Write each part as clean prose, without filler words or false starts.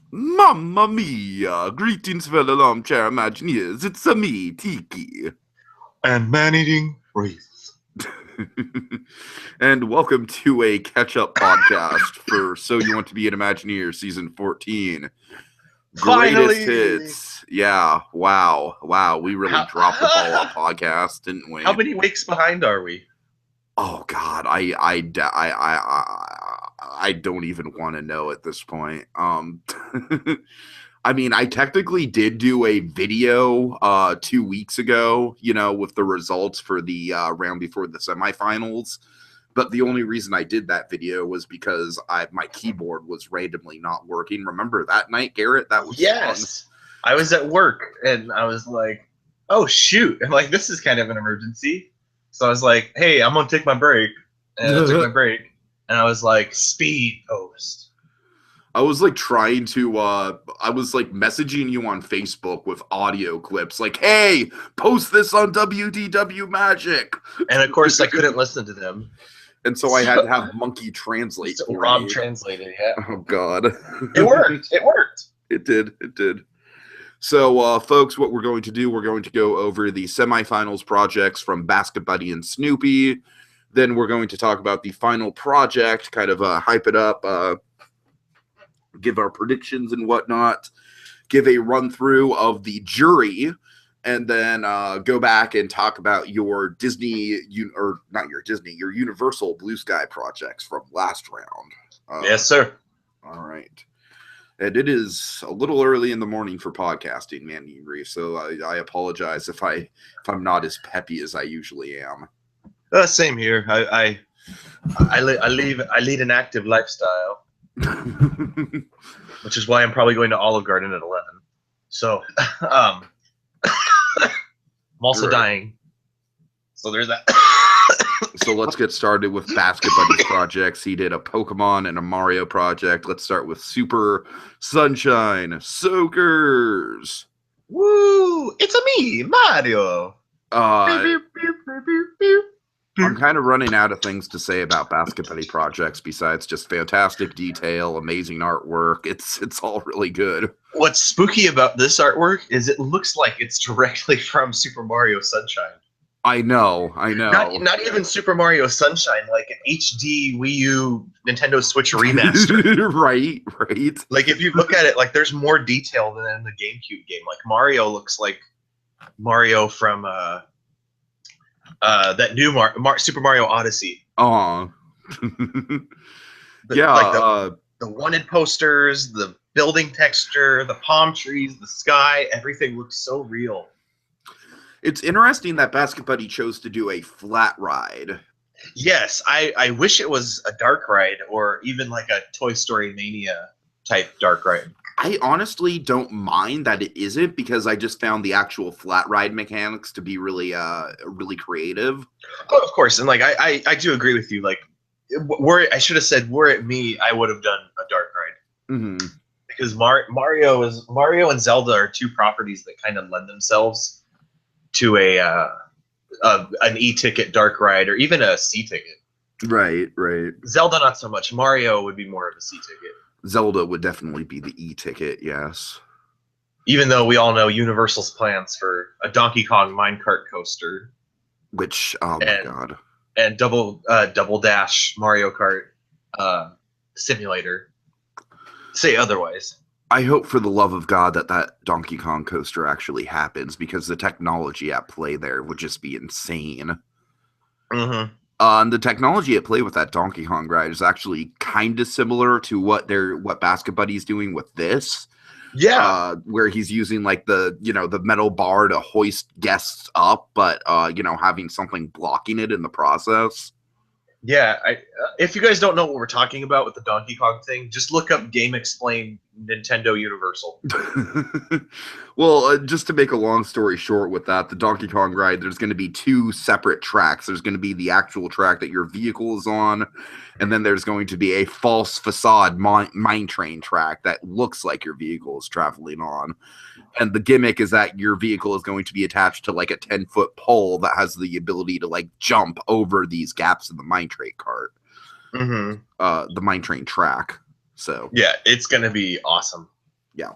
Mamma mia! Greetings, fellow armchair Imagineers. It's a me, Tiki. And ManEatingWreath. And welcome to a catch-up podcast for So You Want to Be an Imagineer, Season 14. Greatest Finally! hits. Yeah, wow. We really dropped the ball on podcast, didn't we? How many weeks behind are we? Oh, God, I don't even want to know at this point. I mean, I technically did do a video 2 weeks ago, with the results for the round before the semifinals. But the only reason I did that video was because my keyboard was randomly not working. Remember that night, Garrett? That was Yes. Fun. I was at work and I was like, oh, shoot. I'm like, this is kind of an emergency. So I was like, hey, I'm going to take my break. And I took my break. And I was like, speed post. I was like trying to, I was like messaging you on Facebook with audio clips like, hey, post this on WDW Magic. And of course, I couldn't listen to them. And so I had to have Monkey translate. So Rob translated, yeah. Oh, God. It worked. It did. So, folks, what we're going to do, we're going to go over the semifinals projects from Basketbuddy and Snoopy. Then we're going to talk about the final project, kind of hype it up, give our predictions and whatnot, give a run through of the jury, and then go back and talk about your your Universal Blue Sky projects from last round. Yes, sir. All right. And it is a little early in the morning for podcasting, ManEatingWreath, so I apologize if I'm not as peppy as I usually am. Same here. I lead an active lifestyle. Which is why I'm probably going to Olive Garden at 11. So, I'm also dying. So there's that. So let's get started with Basketbuddy's projects. He did a Pokemon and a Mario project. Let's start with Super Sunshine Soakers. Woo! It's a me, Mario. I'm kind of running out of things to say about Basketbuddy projects besides just fantastic detail, amazing artwork. It's all really good. What's spooky about this artwork is it looks like it's directly from Super Mario Sunshine. I know. Not even Super Mario Sunshine, like an HD Wii U Nintendo Switch remaster. Right. Like if you look at it, like there's more detail than in the GameCube game. Like Mario looks like Mario from that new Super Mario Odyssey. Oh. Yeah. Like the wanted posters, the building texture, the palm trees, the sky, everything looks so real. It's interesting that Basketbuddy chose to do a flat ride. Yes, I wish it was a dark ride or even like a Toy Story Mania type dark ride. I honestly don't mind that it isn't because I just found the actual flat ride mechanics to be really creative. Oh, of course, and like I do agree with you. Like, I should have said, were it me, I would have done a dark ride. Mm-hmm. Because Mario and Zelda are two properties that kind of lend themselves to an e-ticket dark ride or even a C-ticket. Right. Zelda not so much. Mario would be more of a C-ticket. Zelda would definitely be the e-ticket, yes. Even though we all know Universal's plans for a Donkey Kong minecart coaster. Which, oh my God. And double dash Mario Kart simulator. Say otherwise. I hope for the love of God that Donkey Kong coaster actually happens because the technology at play there would just be insane. Mm-hmm. And the technology at play with that Donkey Kong ride is actually kind of similar to what Basketbuddy's doing with this. Yeah. Where he's using like the metal bar to hoist guests up, but having something blocking it in the process. Yeah, if you guys don't know what we're talking about with the Donkey Kong thing, just look up Game Explain Nintendo Universal. Well, just to make a long story short with that, the Donkey Kong ride, there's going to be two separate tracks. There's going to be the actual track that your vehicle is on, and then there's going to be a false facade mine train track that looks like your vehicle is traveling on. And the gimmick is that your vehicle is going to be attached to like a 10-foot pole that has the ability to like jump over these gaps in the mine train cart. Mm-hmm. The mine train track. So yeah, it's going to be awesome. Yeah.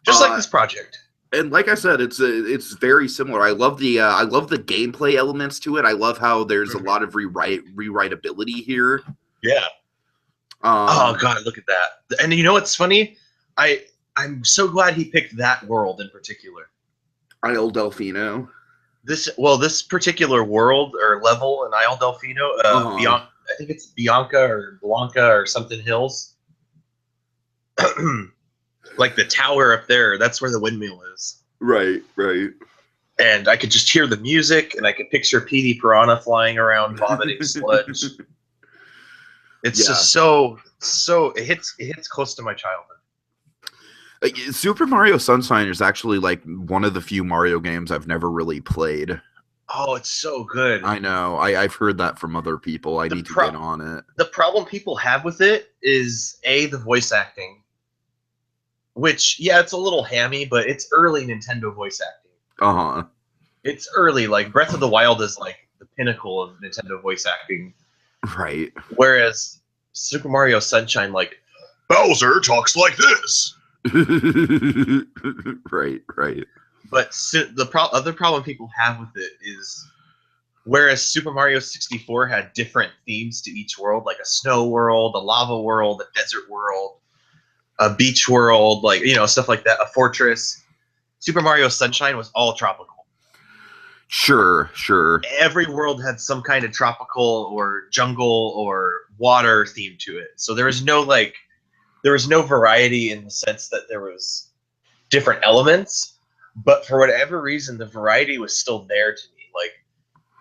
Just like this project. And like I said, it's very similar. I love the gameplay elements to it. I love how there's a lot of rewritability here. Yeah. Oh god, look at that! And you know what's funny? I'm so glad he picked that world in particular. Isle Delfino. This particular world or level in Isle Delfino, I think it's Bianca or Blanca or something hills. Like the tower up there, that's where the windmill is. Right. And I could just hear the music, and I could picture Petey Piranha flying around vomiting sludge. It's just so it hits close to my childhood. Super Mario Sunshine is actually like one of the few Mario games I've never really played. Oh, it's so good. I know. I've heard that from other people. I need to get on it. The problem people have with it is the voice acting. Which, yeah, it's a little hammy, but it's early Nintendo voice acting. It's early. Like, Breath of the Wild is like the pinnacle of Nintendo voice acting. Right. Whereas Super Mario Sunshine, like, Bowser talks like this. Right. But the other problem people have with it is, whereas Super Mario 64 had different themes to each world, like a snow world, a lava world, a desert world, a beach world, like, stuff like that, a fortress. Super Mario Sunshine was all tropical. Sure. Every world had some kind of tropical or jungle or water theme to it. So there was no variety in the sense that there was different elements, but for whatever reason, the variety was still there to me. Like,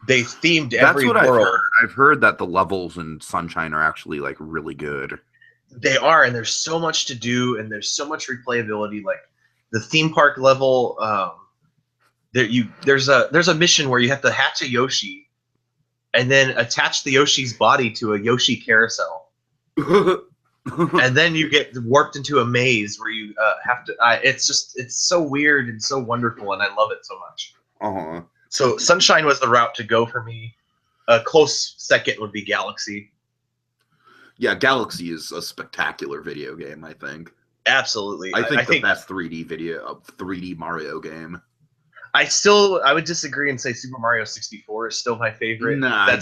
they themed every world. I've heard that the levels in Sunshine are actually like really good. They are, and there's so much to do, and there's so much replayability. Like the theme park level, there's a mission where you have to hatch a Yoshi, and then attach the Yoshi's body to a Yoshi carousel, and then you get warped into a maze where you have to. It's so weird and so wonderful, and I love it so much. So Sunshine was the route to go for me. A close second would be Galaxy. Yeah, Galaxy is a spectacular video game, I think. Absolutely. I think the best 3D Mario game. I would disagree and say Super Mario 64 is still my favorite. Nah,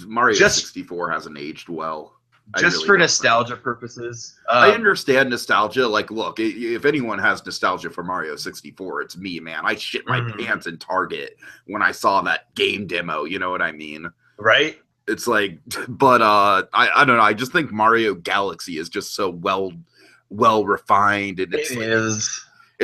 Mario 64 hasn't aged well. Just for nostalgia purposes. I understand nostalgia. Like, look, if anyone has nostalgia for Mario 64, it's me, man. I shit my pants in Target when I saw that game demo. You know what I mean? Right? It's like, but I don't know. I just think Mario Galaxy is just so well refined, and it's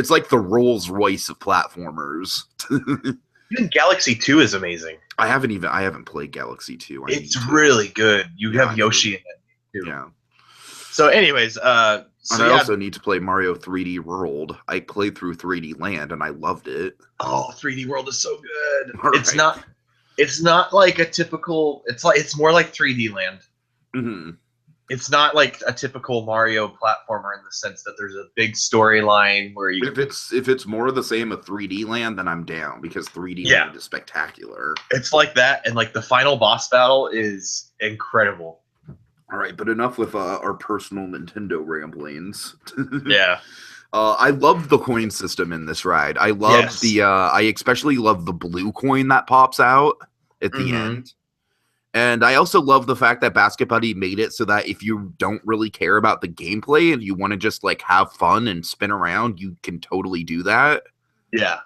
like the Rolls Royce of platformers. Even Galaxy 2 is amazing. I haven't played Galaxy 2. It's really good. You have Yoshi in it too. Yeah. So anyways, I also need to play Mario 3D World. I played through 3D Land and I loved it. Oh, 3D World is so good. Right. It's not like a typical. It's more like 3D Land. Mm-hmm. It's not like a typical Mario platformer in the sense that there's a big storyline where you. If it's more of the same of 3D Land, then I'm down because 3D Land is spectacular. It's like that, and like the final boss battle is incredible. All right, but enough with our personal Nintendo ramblings. Yeah. I love the coin system in this ride. I love I especially love the blue coin that pops out at the end. And I also love the fact that Basketbuddy made it so that if you don't really care about the gameplay and you want to just like have fun and spin around, you can totally do that. Yeah.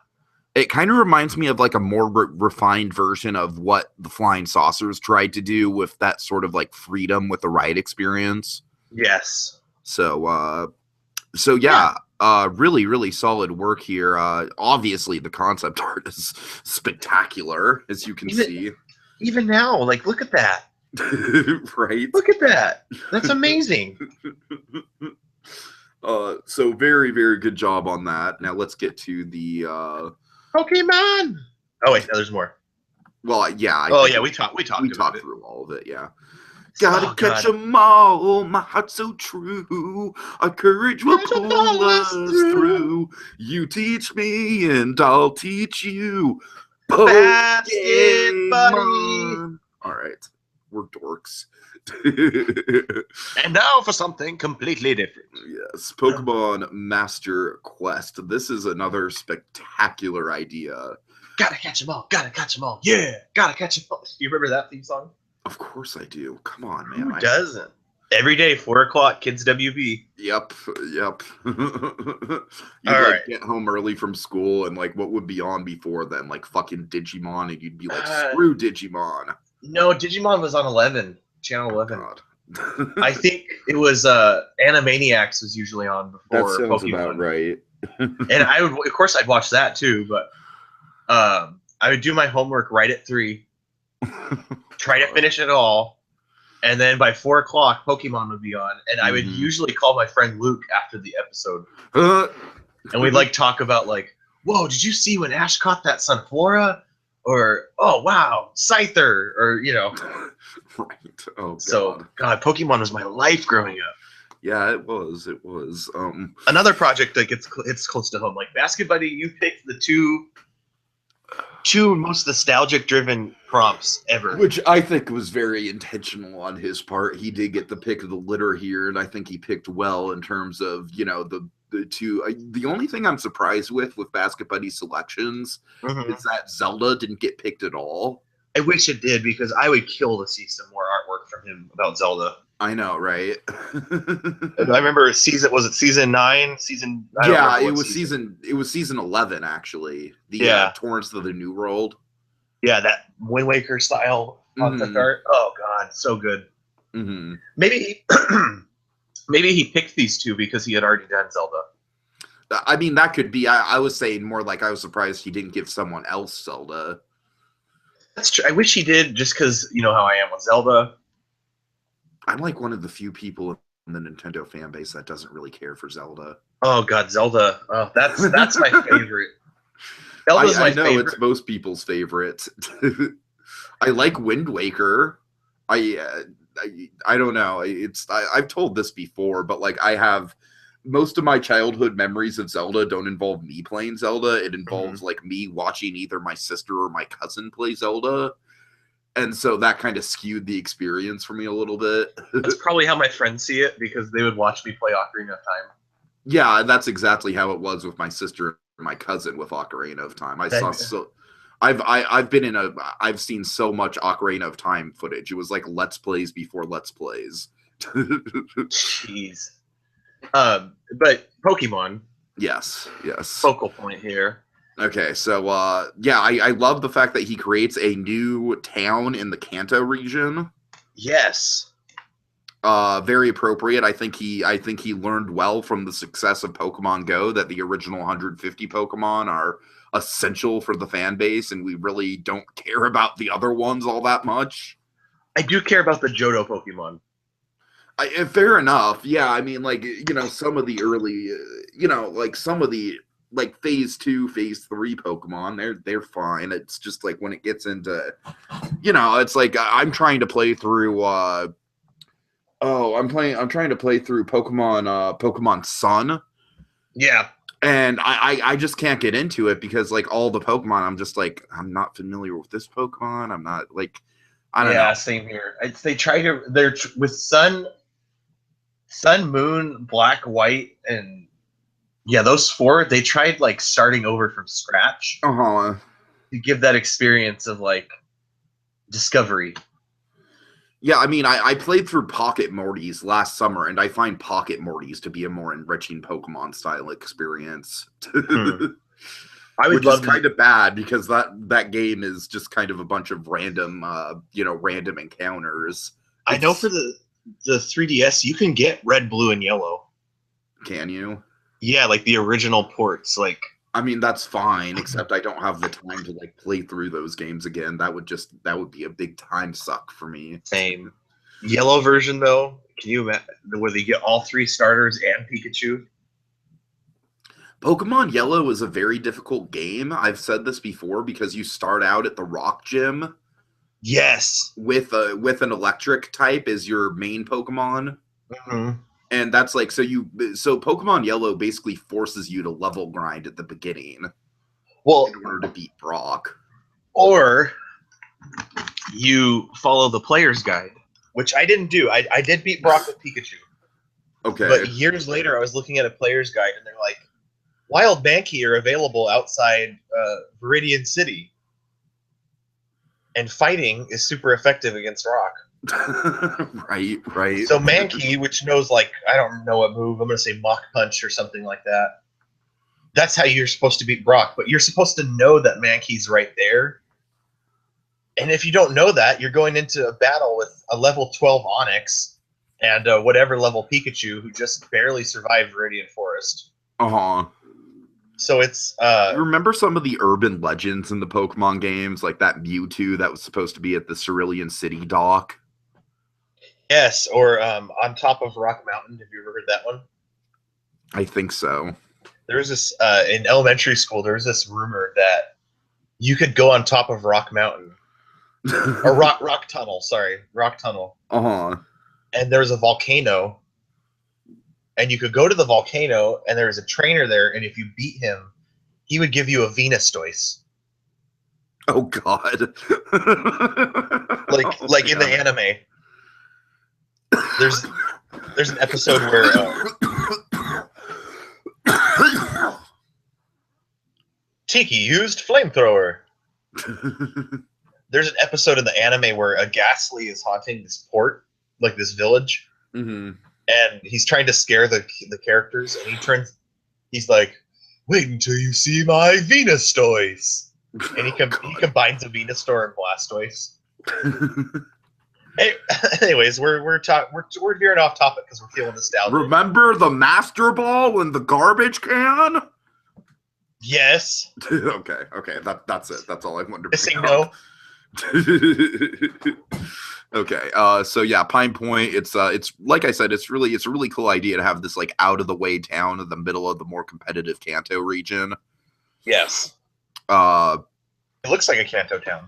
It kind of reminds me of like a more refined version of what the Flying Saucers tried to do with that sort of like freedom with the ride experience. Yes. So yeah. Really, really solid work here. Obviously, the concept art is spectacular, as you can see. Even now, like, look at that. Right? Look at that. That's amazing. So very, very good job on that. Now let's get to the Pokemon. Oh wait, no, there's more. Well, yeah. We talked through all of it. Yeah. Gotta catch 'em all, my heart's so true. Our courage will pull us through. You teach me and I'll teach you. Basketbuddy. All right, we're dorks. And now for something completely different. Yes, Pokemon Master Quest. This is another spectacular idea. Gotta catch them all. Gotta catch them all. Yeah, gotta catch them all. Do you remember that theme song? Of course I do. Come on, man. Who doesn't? Every day, 4 o'clock, Kids WB. Yep. You'd right. get home early from school, and like, what would be on before then? Like fucking Digimon, and you'd be like, screw Digimon. No, Digimon was on 11, channel 11. God. I think it was Animaniacs was usually on before That sounds Pokemon. about right. And I would, of course, I'd watch that too. But I would do my homework right at 3, try to finish it all, and then by 4 o'clock, Pokemon would be on, and I would usually call my friend Luke after the episode, and we'd like talk about like, whoa, did you see when Ash caught that Sunflora? Or, oh wow, Scyther, or Right. Oh God. So God, Pokemon was my life growing up. Yeah, it was. It was. Another project that it's close to home, like Basketbuddy. You picked the two most nostalgic driven prompts ever, which I think was very intentional on his part. He did get the pick of the litter here, and I think he picked well in terms of the two. The only thing I'm surprised with Basketbuddy selections is that Zelda didn't get picked at all. I wish it did, because I would kill to see some more artwork from him about Zelda. I know, right? I remember season 9? It was season 11 actually. The Torrents of the New World. Yeah, that Wind Waker style concept art. Oh God, so good. Maybe he picked these two because he had already done Zelda. I mean, that could be. I was saying more like I was surprised he didn't give someone else Zelda. That's true. I wish he did, just because you know how I am with Zelda. I'm like one of the few people in the Nintendo fan base that doesn't really care for Zelda. Oh God, Zelda! Oh, that's my favorite. Zelda's my favorite. It's most people's favorite. I like Wind Waker. I don't know. I've told this before, but like I have most of my childhood memories of Zelda don't involve me playing Zelda. It involves like me watching either my sister or my cousin play Zelda. And so that kind of skewed the experience for me a little bit. That's probably how my friends see it, because they would watch me play Ocarina of Time. Yeah, that's exactly how it was with my sister and my cousin with Ocarina of Time. I've seen so much Ocarina of Time footage. It was like Let's Plays before Let's Plays. Jeez. But Pokemon. Yes. Focal point here. Okay, so I love the fact that he creates a new town in the Kanto region. Yes. Very appropriate. I think he learned well from the success of Pokemon Go that the original 150 Pokemon are essential for the fan base, and we really don't care about the other ones all that much. I do care about the Johto Pokemon. Fair enough. Yeah, I mean, like, some of the early, some of the like phase 2, phase 3 Pokemon, they're fine. It's just like when it gets into, it's like I'm trying to play through. I'm trying to play through Pokemon Sun. Yeah. And I just can't get into it because like all the Pokemon, I'm just like, I'm not familiar with this Pokemon. I'm not like, I don't know. Yeah, same here. They're with Sun, Moon, Black, White, and those 4, they tried like starting over from scratch. To give that experience of like discovery. Yeah, I mean, I played through Pocket Mortys last summer, and I find Pocket Mortys to be a more enriching Pokemon style experience. I would love kind of bad because that game is just kind of a bunch of random random encounters. I know for the 3DS you can get Red, Blue, and Yellow. Can you? Yeah, like the original ports. Like, I mean, that's fine, except I don't have the time to like play through those games again. That would be a big time suck for me. Same. Yellow version though, can you imagine where they get all 3 starters and Pikachu? Pokemon Yellow is a very difficult game. I've said this before because you start out at the Rock Gym. Yes. With an electric type as your main Pokemon. And that's like, so Pokemon Yellow basically forces you to level grind at the beginning. Well, in order to beat Brock. Or you follow the player's guide. which I didn't do. I did beat Brock with Pikachu. Okay. But years later, I was looking at a player's guide, and they're like, Wild Mankey are available outside Viridian City. And fighting is super effective against Rock. Right. So Mankey, which knows, like, I don't know what move, I'm going to say Mach Punch or something like that. That's how you're supposed to beat Brock. But you're supposed to know that Mankey's right there. And if you don't know that, you're going into a battle with a level 12 Onix and whatever level Pikachu who just barely survived Viridian Forest. Uh-huh. So it's... you remember some of the urban legends in the Pokemon games? Like that Mewtwo that was supposed to be at the Cerulean City dock? Yes, or on top of Rock Mountain. Have you ever heard that one? I think so. There was this... in elementary school, there was this rumor that you could go on top of Rock Mountain. Or Rock Tunnel, sorry. Rock Tunnel. Uh-huh. And there was a volcano. And you could go to the volcano, and there was a trainer there, and if you beat him, he would give you a Venustoise. Oh, God. Like in the anime. There's an episode where... Tiki used flamethrower. There's an episode in the anime where a Ghastly is haunting this port, like this village. Mm-hmm. And he's trying to scare the characters, and he's like, wait until you see my Venustoise. And he combines a Venusaur and Blastoise. Hey, anyways, we're veering off topic because we're feeling nostalgic. Remember the Master Ball in the garbage can? Yes. Okay, that's it. That's all I wanted to Missing no. Okay, so yeah, Pine Point. It's like I said, it's a really cool idea to have this like out of the way town in the middle of the more competitive Kanto region. Yes. It looks like a Kanto town.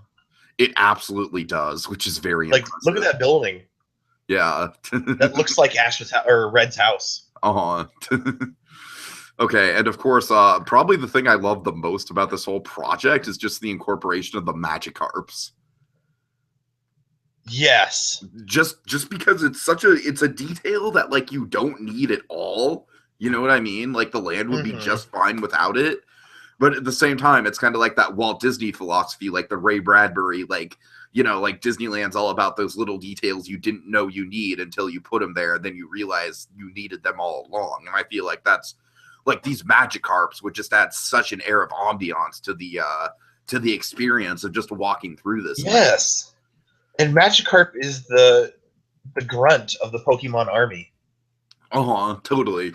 It absolutely does, which is very like impressive. Look at that building. Yeah. That looks like Ash's or Red's house. Uh-huh. Okay, and of course, probably the thing I love the most about this whole project is just the incorporation of the Magikarps. Yes. Just because it's a detail that like you don't need at all. You know what I mean? Like the land would be just fine without it. But at the same time, it's kind of like that Walt Disney philosophy, like the Ray Bradbury, like, you know, like Disneyland's all about those little details you didn't know you need until you put them there, and then you realize you needed them all along. And I feel like that's like these Magikarps would just add such an air of ambiance to the experience of just walking through this. Yes. And Magikarp is the grunt of the Pokemon army. Uh-huh. Totally.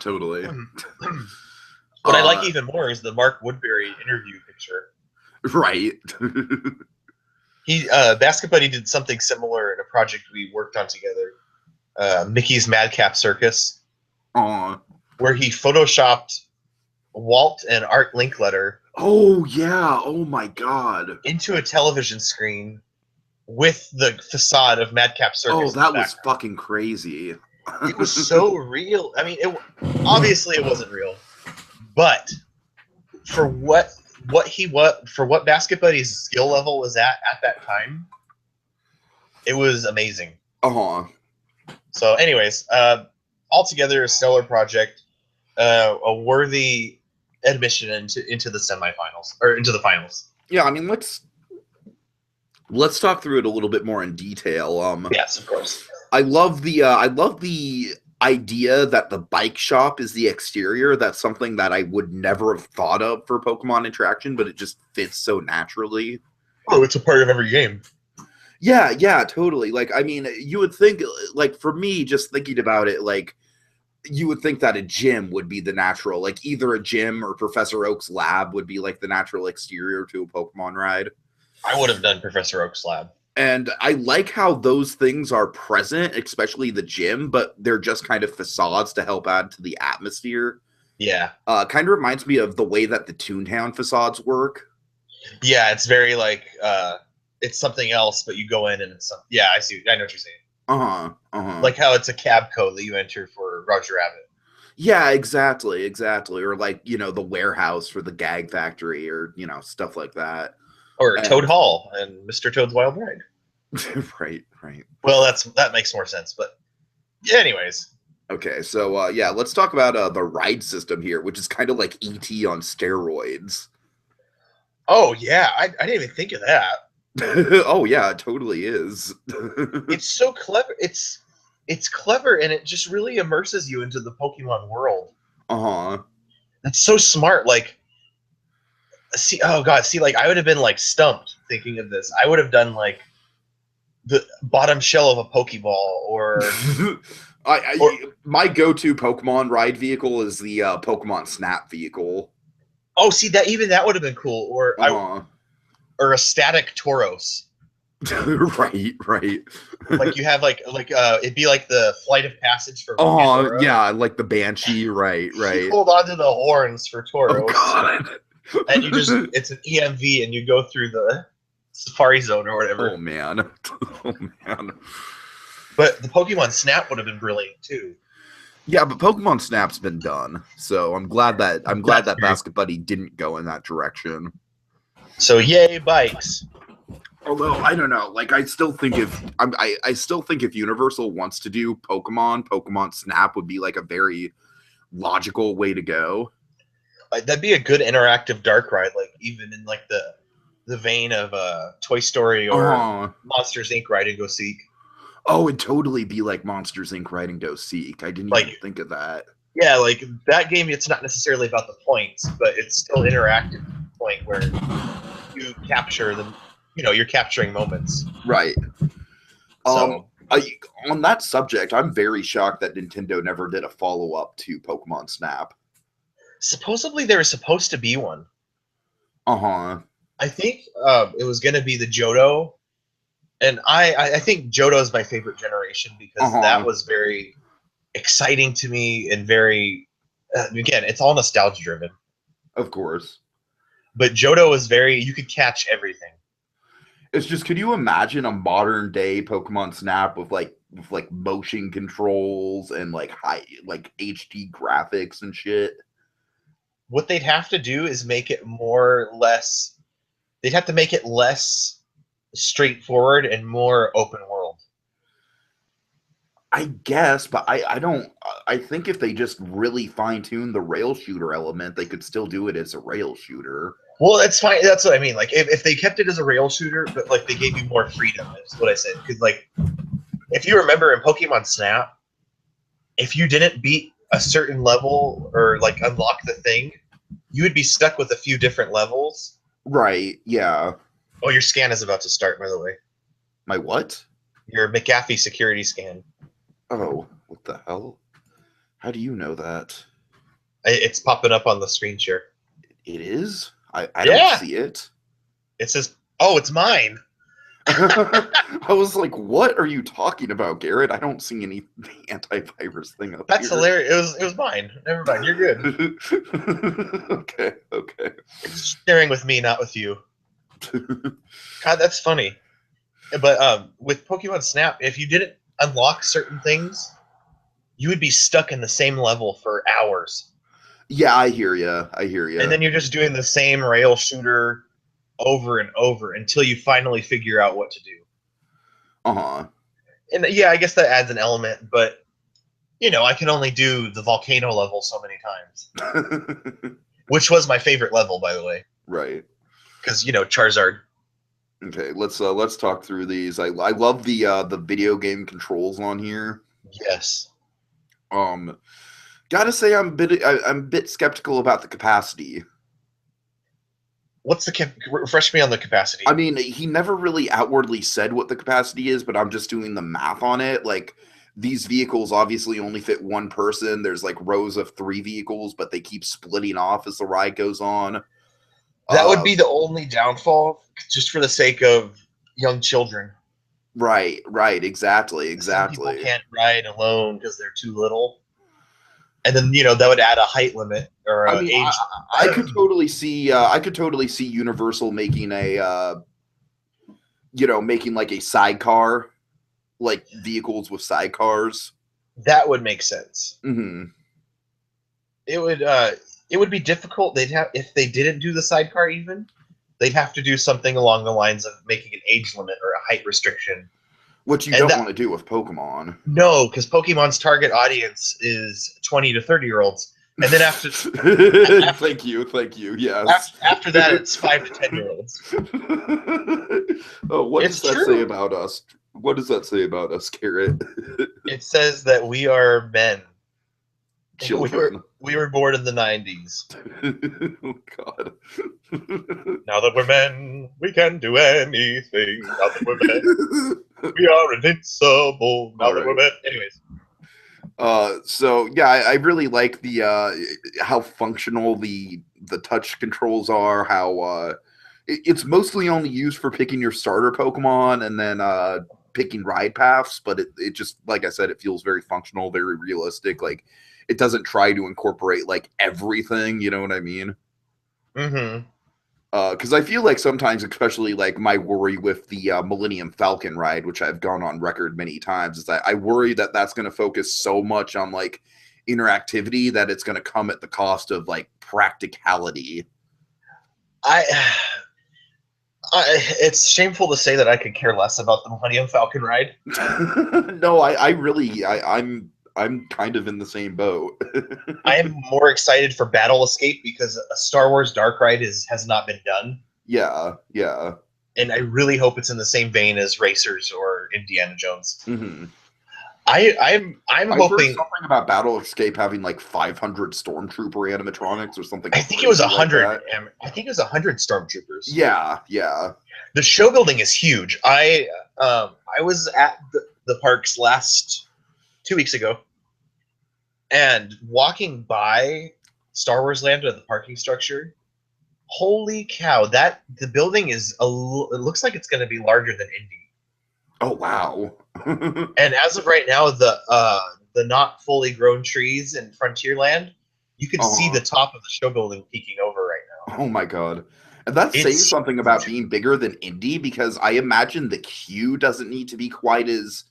What I like even more is the Mark Woodbury interview picture. Right. Basketbuddy did something similar in a project we worked on together. Mickey's Madcap Circus. Where he photoshopped Walt and Art Linkletter. Oh yeah! Oh my God! Into a television screen with the facade of Madcap Circus. Oh, that was fucking crazy. It was so real. I mean, obviously it wasn't real, but for what Basketbuddy's skill level was at that time, it was amazing. So, anyways, altogether a stellar project. A worthy admission into the semifinals or into the finals. Yeah, I mean, let's talk through it a little bit more in detail. Yes, of course. I love the idea that the bike shop is the exterior. That's something that I would never have thought of for Pokemon Interaction, but it just fits so naturally. Oh, it's a part of every game. Yeah, totally. Like, I mean, you would think, like, for me, just thinking about it, like, you would think that a gym would be the natural, like either a gym or Professor Oak's lab would be like the natural exterior to a Pokemon ride. I would have done Professor Oak's lab. And I like how those things are present, especially the gym, but they're just kind of facades to help add to the atmosphere. Yeah. Kind of reminds me of the way that the Toontown facades work. Yeah, it's very like, it's something else, but you go in and it's yeah, I know what you're saying. Like how it's a cab code that you enter for Roger Rabbit. Yeah, exactly. Or like, you know, the warehouse for the Gag Factory or, you know, stuff like that. Or Toad Hall and Mr. Toad's Wild Ride. Right, right. Well, that makes more sense. But anyways, Okay, so yeah, let's talk about the ride system here, which is kind of like ET on steroids. oh yeah, I didn't even think of that. Oh yeah, it totally is. It's so clever. It's clever, and it just really immerses you into the Pokemon world. Uh-huh. That's so smart. Like, see, oh god, see, like I would have been like stumped thinking of this. I would have done like the bottom shell of a Pokeball, or My go-to Pokemon ride vehicle is the Pokemon Snap vehicle. oh, see that even that would have been cool, Uh-huh. or a static Tauros. Right, right. Like you have it'd be like the flight of passage for Oh, Pandora. yeah, like the Banshee, right, You right. hold on to the horns for Oh Tauros, god. and it's an EMV, and you go through the Safari Zone or Oh whatever. man. Oh man. But the Pokemon Snap would have been brilliant too. Yeah, but Pokemon Snap's been done, so I'm glad that That's very Basketbuddy didn't go in that direction. so. Yay, bikes! Although I don't know, like I still think I still think if Universal wants to do Pokemon Snap would be like a very logical way to go. That'd be a good interactive dark ride, like even in like the vein of Toy Story or Monsters Inc. Ride and Go Seek. Oh, it'd totally be like Monsters Inc. Ride and Go Seek. I didn't even think of that. Yeah, like that game. It's not necessarily about the points, but it's still interactive point where you capture them. You know, you're capturing moments. Right. So, On that subject, I'm very shocked that Nintendo never did a follow-up to Pokemon Snap. supposedly there was supposed to be one. Uh-huh. I think it was going to be the Johto, and I think Johto is my favorite generation because that was very exciting to me and very again, it's all nostalgia driven. Of course. But Johto was very you could catch everything. It's just, could you imagine a modern day Pokemon Snap with like motion controls and like high like HD graphics and shit? What they'd have to do is make it more or less. They'd have to make it less straightforward and more open world. I guess, but I don't. I think if they just really fine tune the rail shooter element, they could still do it as a rail shooter. Well, that's fine. That's what I mean. Like, if they kept it as a rail shooter, but like they gave you more freedom, is what I said. Because like, if you remember in Pokemon Snap, if you didn't beat a certain level or like unlock the thing, you would be stuck with a few different levels. Right. Yeah. Oh, your scan is about to start, by the way. My what? Your McAfee security scan. Oh, what the hell? How do you know that? It's popping up on the screen share. It is? I don't see it. It says, oh, it's mine. I was like, what are you talking about, Garrett? I don't see any antivirus thing up That's here. hilarious. It was mine. Never mind. You're good. Okay. It's sharing with me, not with you. God, that's funny. But with Pokemon Snap, if you didn't unlock certain things, you would be stuck in the same level for hours. Yeah, I hear you. And then you're just doing the same rail shooter over and over until you finally figure out what to do. Uh-huh. And yeah, I guess that adds an element, but you know, I can only do the volcano level so many times. Which was my favorite level, by the way. Right. Because, you know, Charizard. Okay, let's talk through these. I love the video game controls on here. Yes. Gotta say I'm a bit skeptical about the capacity. What's refresh me on the capacity? I mean, he never really outwardly said what the capacity is, but I'm just doing the math on it. Like, these vehicles obviously only fit one person. There's like rows of 3 vehicles, but they keep splitting off as the ride goes on. That would be the only downfall, just for the sake of young children. Right, exactly. Some people can't ride alone because they're too little. And then, you know, that would add a height limit or age. I could totally see Universal making a making like a sidecar, like vehicles with sidecars. That would make sense. Mm-hmm. It would be difficult. They'd have if they didn't do the sidecar even. they'd have to do something along the lines of making an age limit or a height restriction. Which you don't want to do with Pokemon. No, because Pokemon's target audience is 20 to 30-year-olds. And then after thank you. Yes. After that, it's 5 to 10-year-olds. Oh, what does that say about us? What does that say about us, Carrot? It says that we are men. Children. We were born in the 90s. Oh, God. Now that we're men, we can do anything. Now that we're men, we are invincible. Now that we're men. Anyways. So yeah, I really like the how functional the touch controls are. How it's mostly only used for picking your starter Pokemon and then picking ride paths, but it just, like I said, it feels very functional, very realistic. Like, it doesn't try to incorporate like everything, you know what I mean? Mm-hmm. Because I feel like sometimes, especially like my worry with the Millennium Falcon ride, which I've gone on record many times, is that I worry that that's going to focus so much on like interactivity that it's going to come at the cost of like practicality. It's shameful to say that I could care less about the Millennium Falcon ride. No, I'm kind of in the same boat. I am more excited for Battle Escape because a Star Wars Dark Ride has not been done. Yeah. And I really hope it's in the same vein as Racers or Indiana Jones. Mm-hmm. I'm hoping something about Battle Escape having like 500 stormtrooper animatronics or something. I think it was 100. I think it was 100 stormtroopers. Yeah. The show building is huge. I was at the parks 2 weeks ago, and walking by Star Wars Land at the parking structure. Holy cow! The building is it looks like it's going to be larger than Indy. Oh wow! And as of right now, the not fully grown trees in Frontierland, you can see the top of the show building peeking over right now. Oh my god! And that's saying something about being bigger than Indy, because I imagine the queue doesn't need to be quite as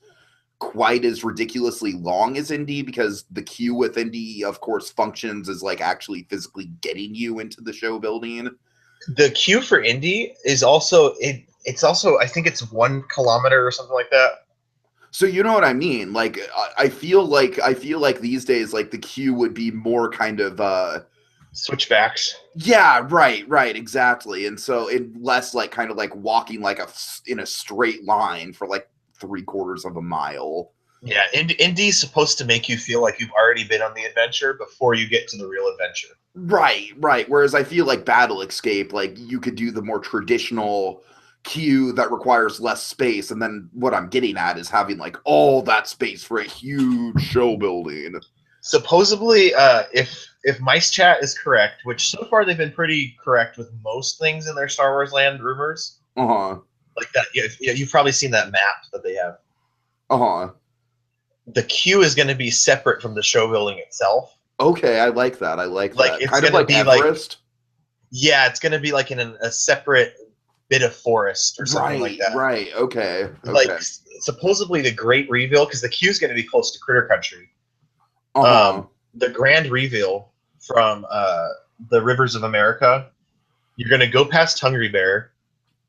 ridiculously long as Indy, because the queue with Indy, of course, functions as like actually physically getting you into the show building. The queue for Indy is also it's also, I think it's 1 kilometer or something like that. So you know what I mean? Like I feel like these days, like the queue would be more kind of switchbacks. Yeah, right, exactly. And so it less like kind of like walking like in a straight line for like 3/4 of a mile. Yeah, Indy's supposed to make you feel like you've already been on the adventure before you get to the real adventure. Right. Whereas I feel like Battle Escape, like you could do the more traditional queue that requires less space, and then what I'm getting at is having like all that space for a huge show building. Supposedly, if Mice Chat is correct, which so far they've been pretty correct with most things in their Star Wars Land rumors. Like that, yeah, you've probably seen that map that they have. The queue is going to be separate from the show building itself. Okay, I like that. It's kind of like Everest. Yeah, it's going to be like in a separate bit of forest or something like that. Right. Okay. Like supposedly the Great Reveal, because the queue is going to be close to Critter Country. The Grand Reveal from the Rivers of America. You're going to go past Hungry Bear,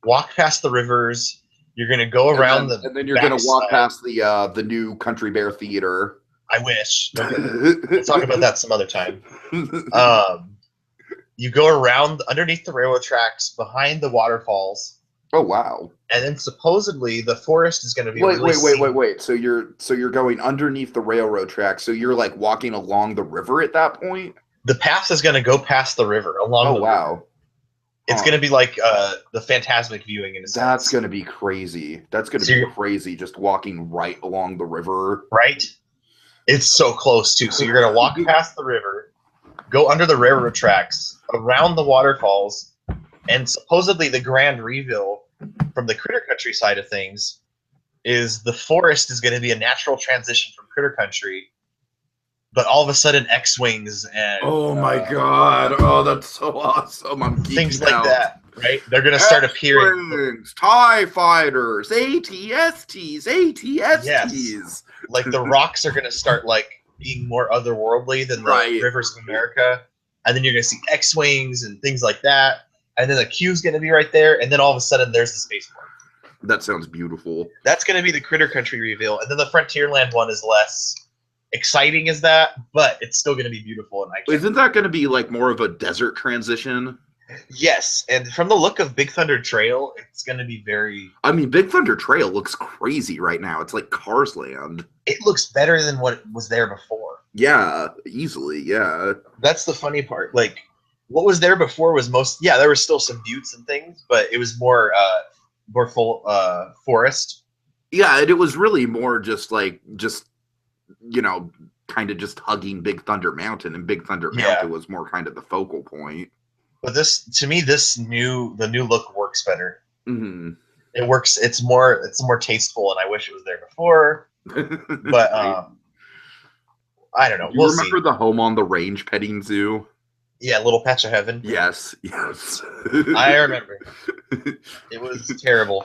walk past the rivers. You're going to go around and then you're going to walk past the new Country Bear Theater. I wish. We'll talk about that some other time. You go around underneath the railroad tracks, behind the waterfalls. Oh wow! And then supposedly the forest is going to be. Wait. So you're going underneath the railroad tracks. So you're like walking along the river at that point. The path is going to go past the river along. Oh wow! River. It's going to be like the Phantasmic viewing in a sense. That's going to be crazy. That's going to be crazy. Just walking right along the river. Right. It's so close too. So you're going to walk past the river, go under the railroad tracks, around the waterfalls, and supposedly the grand reveal from the Critter Country side of things is the forest is going to be a natural transition from Critter Country, but all of a sudden X-Wings and oh my god, oh that's so awesome. I'm geeking things like out. that, right? They're going to start appearing. TIE fighters, ATSTs. Yes. Like the rocks are going to start like being more otherworldly than the Rivers of America, and then you're going to see X-Wings and things like that. and then the queue's going to be right there, and then all of a sudden there's the spaceport. That sounds beautiful. That's going to be the Critter Country reveal, and then the Frontierland one is less exciting as that, but it's still going to be beautiful. And isn't that going to be like more of a desert transition? Yes, and from the look of Big Thunder Trail, it's going to be very... I mean, Big Thunder Trail looks crazy right now. It's like Cars Land. It looks better than what was there before. Yeah, easily, yeah. That's the funny part. Like, what was there before was there were still some buttes and things, but it was more full forest. Yeah, and it was really more just you know, kind of just hugging Big Thunder Mountain, and Big Thunder Mountain was more kind of the focal point. But to me, the new look works better. Mm-hmm. It works. It's more tasteful, and I wish it was there before. But I don't know. You remember the Home on the Range petting zoo? Yeah, Little Patch of Heaven. Yes. I remember. It was terrible.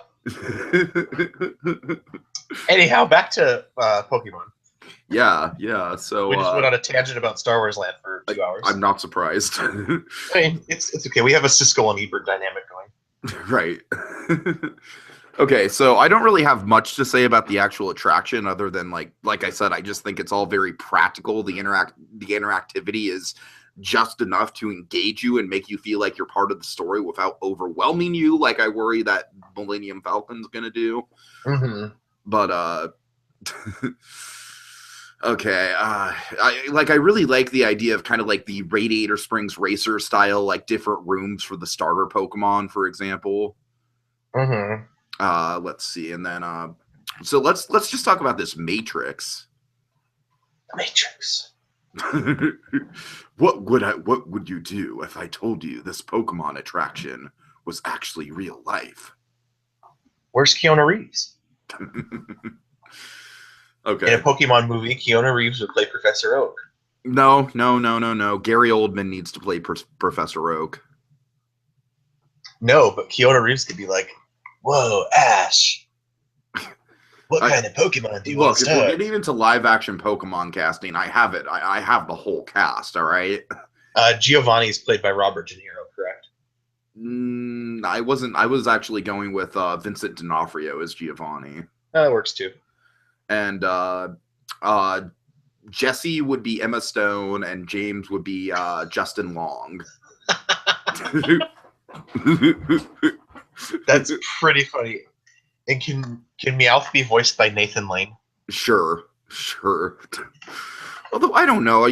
Anyhow, back to Pokemon. Yeah. So we just went on a tangent about Star Wars Land for 2 hours. I'm not surprised. I mean, it's okay. We have a Siskel and Ebert dynamic going. Right. Okay, so I don't really have much to say about the actual attraction, other than like I said, I just think it's all very practical. The interactivity is just enough to engage you and make you feel like you're part of the story without overwhelming you, like I worry that Millennium Falcon's gonna do. Mm-hmm. But okay, I really like the idea of kind of like the Radiator Springs Racer style, like different rooms for the starter Pokemon, for example. Mm-hmm. Let's see, and then so let's just talk about this Matrix. Matrix. What would you do if I told you this Pokemon attraction was actually real life? Where's Keanu Reeves? Okay. In a Pokemon movie, Keanu Reeves would play Professor Oak. No. Gary Oldman needs to play Professor Oak. No, but Keanu Reeves could be like, "Whoa, Ash! What kind of Pokemon do you want to start?" If we're getting into live-action Pokemon casting, I have it. I have the whole cast, all right? Giovanni is played by Robert De Niro, correct? I wasn't. I was actually going with Vincent D'Onofrio as Giovanni. That works too. And Jesse would be Emma Stone, and James would be Justin Long. That's pretty funny. And can Meowth be voiced by Nathan Lane? Sure. Although I don't know, I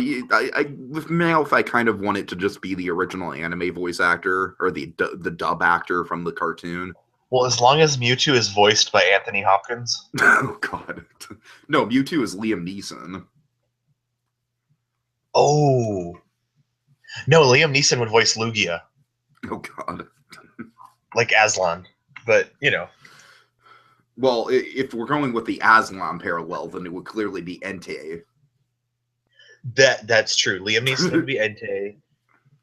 with Meowth, I kind of want it to just be the original anime voice actor or the dub actor from the cartoon. Well, as long as Mewtwo is voiced by Anthony Hopkins. Oh God, no, Mewtwo is Liam Neeson. Oh, no, Liam Neeson would voice Lugia. Oh God, like Aslan, but you know. Well, if we're going with the Aslan parallel, then it would clearly be Entei. That's true. Liam Neeson would be Entei.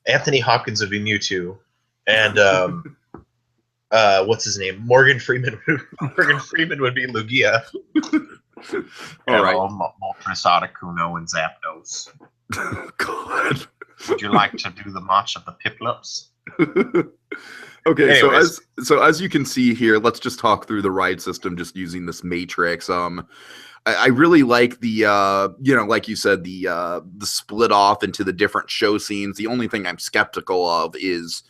Anthony Hopkins would be Mewtwo, and what's his name? Morgan Freeman would be Lugia. All right. Moltres, Articuno, and Zapdos. Oh, God. Would you like to do the March of the Piplups? Okay, Anyways. so as you can see here, let's just talk through the ride system just using this Matrix. I really like the like you said, the split off into the different show scenes. The only thing I'm skeptical of is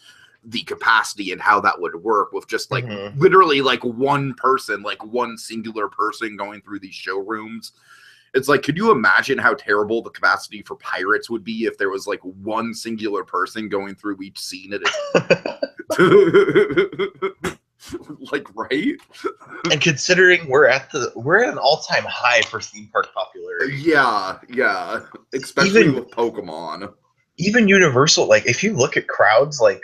the capacity and how that would work with just like literally like one person, like one singular person going through these showrooms. It's like, could you imagine how terrible the capacity for Pirates would be if there was like one singular person going through each scene at it? Like, right? And considering we're at an all-time high for theme park popularity. Yeah. Especially with Pokemon. Even Universal, like if you look at crowds, like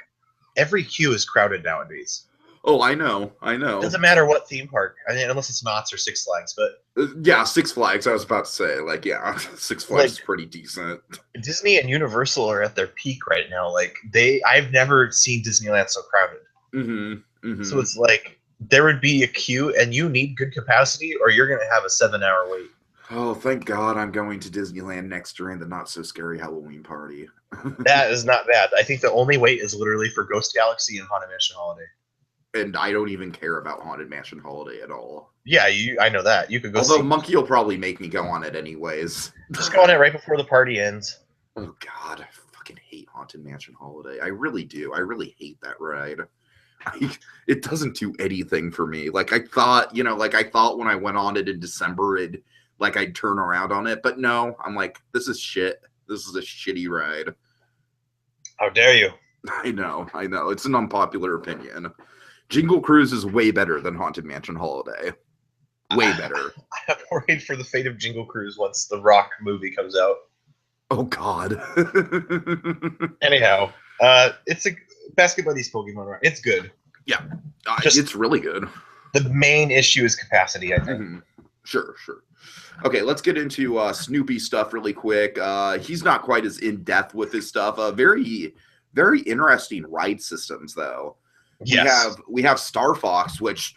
every queue is crowded nowadays. Oh, I know. Doesn't matter what theme park. I mean, unless it's Knott's or Six Flags, but yeah, Six Flags. I was about to say, like, yeah, Six Flags is pretty decent. Disney and Universal are at their peak right now. Like I've never seen Disneyland so crowded. So it's like there would be a queue, and you need good capacity, or you're going to have a 7-hour wait. Oh, thank God I'm going to Disneyland next during the not so scary Halloween party. That is not bad. I think the only wait is literally for Ghost Galaxy and Haunted Mansion Holiday. And I don't even care about Haunted Mansion Holiday at all. Yeah, I know that. You could go Although see. Monkey will probably make me go on it anyways. Just go on it right before the party ends. Oh God, I fucking hate Haunted Mansion Holiday. I really do. I really hate that ride. It doesn't do anything for me. Like I thought, I thought when I went on it in December, I'd turn around on it, but no. I'm like, this is shit. This is a shitty ride. How dare you? I know. It's an unpopular opinion. Jingle Cruise is way better than Haunted Mansion Holiday. Way better. I'm worried for the fate of Jingle Cruise once the Rock movie comes out. Oh God. Anyhow, it's a Basketbuddy's Pokemon ride. It's good. Yeah, it's really good. The main issue is capacity, I think. Mm-hmm. Sure. Okay, let's get into Snoopy stuff really quick. He's not quite as in depth with his stuff. Very, very interesting ride systems, though. Yes. We have Star Fox, which,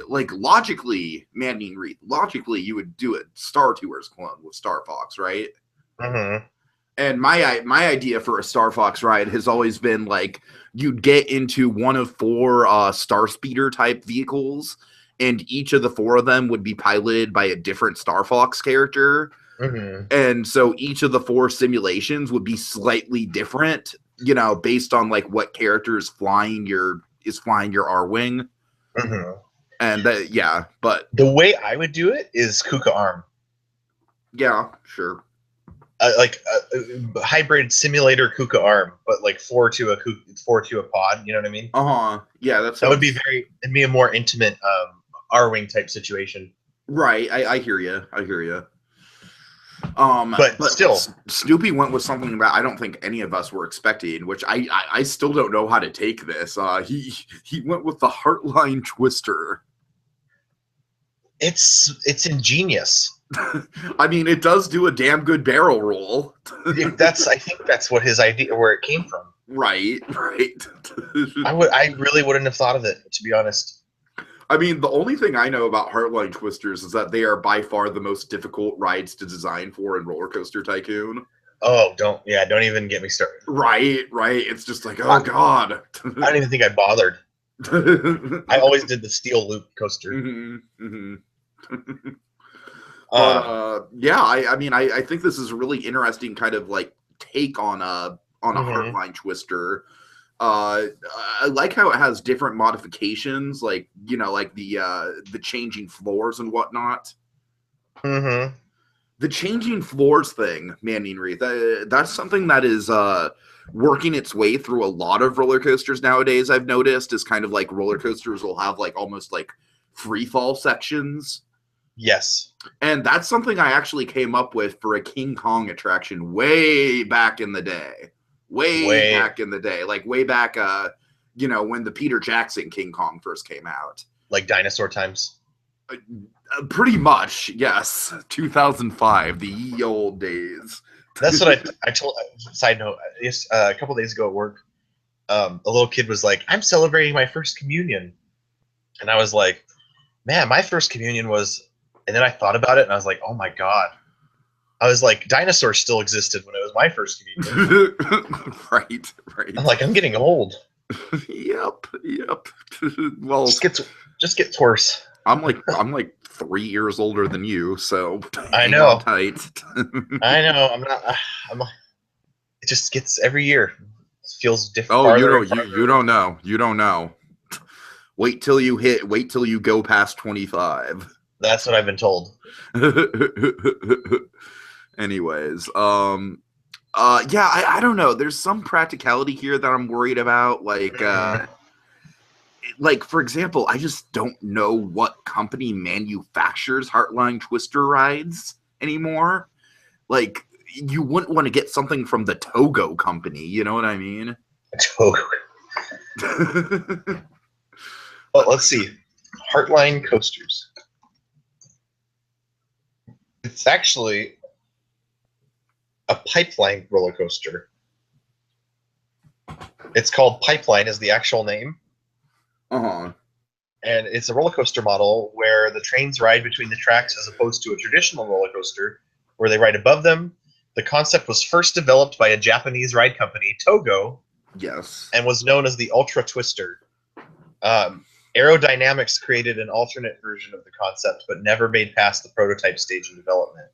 logically, ManEatingWreath, logically, you would do a Star Tours clone with Star Fox, right? Mm-hmm. And my idea for a Star Fox ride has always been like you'd get into one of 4 Star Speeder type vehicles, and each of the 4 of them would be piloted by a different Star Fox character. Mm-hmm. And so each of the 4 simulations would be slightly different, based on like what character is flying your R-Wing. Mm-hmm. And but the way I would do it is Kuka Arm. Yeah, sure. Hybrid simulator Kuka Arm, but like 4 to a pod. You know what I mean? Yeah, that would be it'd be a more intimate R-Wing type situation. Right, I hear you. But still, Snoopy went with something that I don't think any of us were expecting, which I still don't know how to take this. He went with the Heartline Twister. It's ingenious. I mean, it does do a damn good barrel roll. I think that's what his idea, where it came from. Right. I really wouldn't have thought of it, to be honest. I mean, the only thing I know about Heartline Twisters is that they are by far the most difficult rides to design for in Roller Coaster Tycoon. Oh, don't even get me started. Right. It's just like, oh God. I don't even think I bothered. I always did the steel loop coaster. Mm-hmm. I think this is a really interesting kind of like take on a Heartline Twister. I like how it has different modifications, like the changing floors and whatnot. Mm-hmm. The changing floors thing, ManEatingWreath, that's something that is working its way through a lot of roller coasters nowadays. I've noticed is kind of like roller coasters will have like almost like free fall sections. Yes. And that's something I actually came up with for a King Kong attraction way back in the day. Way back in the day. Like way back, when the Peter Jackson King Kong first came out. Like dinosaur times? Pretty much, yes. 2005, the ye old days. That's what I told. Side note, a couple days ago at work, a little kid was like, I'm celebrating my first communion. And I was like, man, my first communion was... And then I thought about it, and I was like, oh, my God. I was like, dinosaurs still existed when it was my first communion. Right. I'm like, I'm getting old. Yep. Well, just gets worse. I'm like 3 years older than you, so I know. Tight. I know. I'm not. I'm like, it just gets every year. It feels different. Oh, you don't know. You don't know. Wait till you go past 25. That's what I've been told. Anyways, I don't know. There's some practicality here that I'm worried about. Like for example, I just don't know what company manufactures Heartline Twister rides anymore. Like, you wouldn't want to get something from the Togo company. You know what I mean? Togo. Well, let's see. Heartline coasters. It's actually a pipeline roller coaster. It's called Pipeline is the actual name. Uh-huh. And it's a roller coaster model where the trains ride between the tracks as opposed to a traditional roller coaster where they ride above them. The concept was first developed by a Japanese ride company, Togo, Yes. and was known as the Ultra Twister. Aerodynamics created an alternate version of the concept, but never made past the prototype stage of development.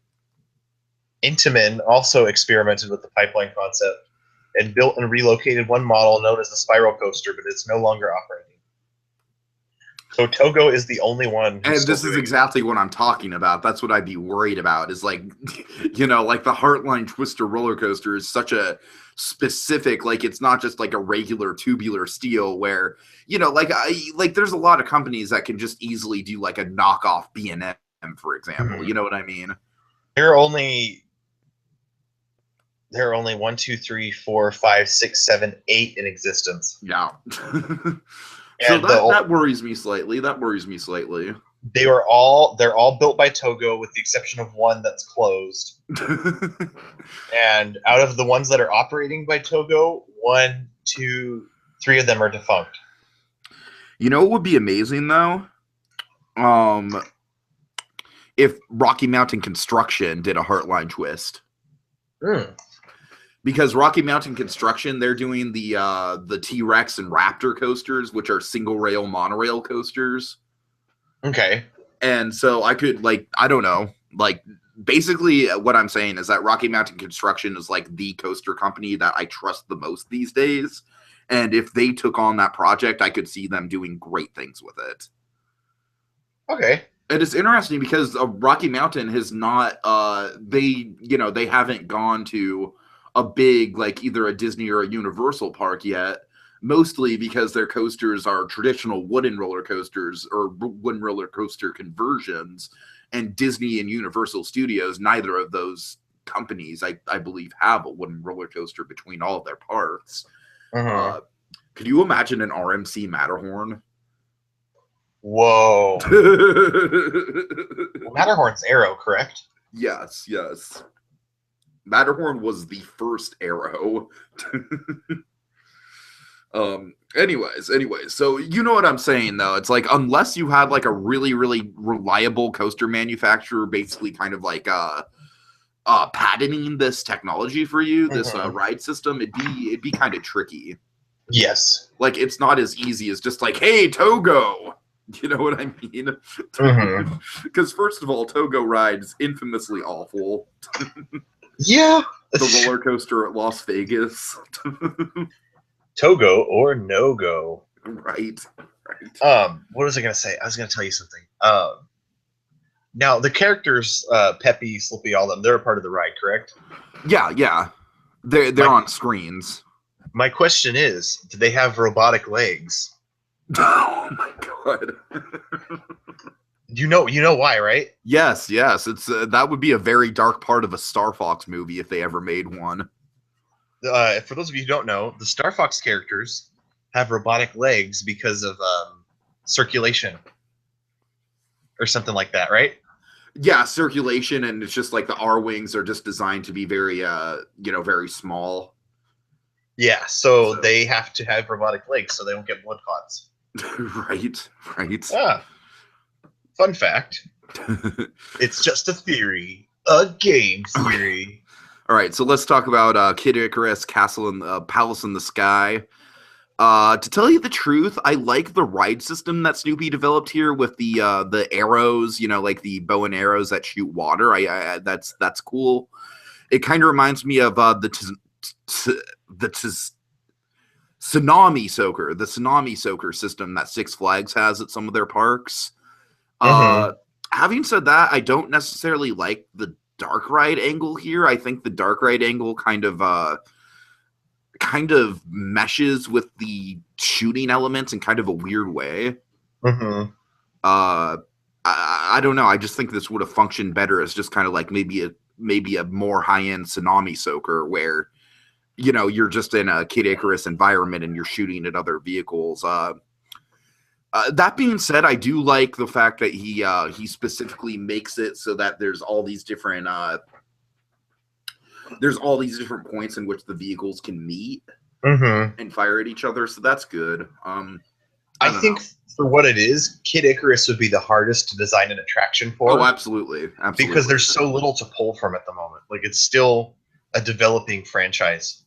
Intamin also experimented with the pipeline concept and built and relocated one model known as the Spiral Coaster, but it's no longer operating. So Togo is the only one. And this is exactly what I'm talking about. That's what I'd be worried about is like, you know, like the Heartline Twister roller coaster is such a specific, like it's not just like a regular tubular steel where, you know, like there's a lot of companies that can just easily do like a knockoff B&M, for example. You know what I mean? There are only 1, 2, 3, 4, 5, 6, 7, 8 in existence. Yeah. So that worries me slightly. They're all built by Togo with the exception of one that's closed. And out of the ones that are operating by Togo, 1, 2, 3 of them are defunct. You know what would be amazing though? If Rocky Mountain Construction did a Heartline twist. Because Rocky Mountain Construction, they're doing the T-Rex and Raptor coasters, which are single rail monorail coasters. Okay. And so I could, like, I don't know, like, basically what I'm saying is that Rocky Mountain Construction is like the coaster company that I trust the most these days. And if they took on that project, I could see them doing great things with it. Okay. It is interesting because Rocky Mountain has not, they haven't gone to a big, like either a Disney or a Universal park yet, mostly because their coasters are traditional wooden roller coasters or wooden roller coaster conversions, and Disney and Universal Studios, neither of those companies, I believe, have a wooden roller coaster between all of their parks. Could you imagine an RMC Matterhorn? Whoa. Matterhorn's Arrow, correct? Yes. Matterhorn was the first Arrow. Anyways, so you know what I'm saying though. It's like unless you had like a really, really reliable coaster manufacturer basically kind of like patenting this technology for you, this ride system, it'd be kind of tricky. Yes. Like it's not as easy as just like, hey, Togo. You know what I mean? Because first of all, Togo rides infamously awful. Yeah. The roller coaster at Las Vegas. Togo or no go. Right. What was I gonna say? I was gonna tell you something. Now the characters, Peppy, Slippy, all them, they're a part of the ride, correct? Yeah. They're on screens. My question is, do they have robotic legs? Oh my god. You know why, right? Yes. It's that would be a very dark part of a Star Fox movie if they ever made one. For those of you who don't know, the Star Fox characters have robotic legs because of circulation or something like that, right? Yeah, circulation, and it's just like the R wings are just designed to be very very small. Yeah, so they have to have robotic legs so they don't get blood clots. Right. Fun fact. It's just a theory. A game theory. All right, so let's talk about Kid Icarus, Palace in the Sky. To tell you the truth, I like the ride system that Snoopy developed here with the arrows, like the bow and arrows that shoot water. That's cool. It kind of reminds me of the Tsunami Soaker system that Six Flags has at some of their parks. Having said that, I don't necessarily like the dark ride angle here. I think the dark ride angle kind of meshes with the shooting elements in kind of a weird way. I don't know. I just think this would have functioned better as just kind of like maybe a more high-end Tsunami Soaker where you're just in a Kid Icarus environment and you're shooting at other vehicles. That being said, I do like the fact that he specifically makes it so that there's all these different points in which the vehicles can meet and fire at each other. So that's good. I think for what it is, Kid Icarus would be the hardest to design an attraction for. Oh, absolutely. Because there's so little to pull from at the moment. Like, it's still a developing franchise.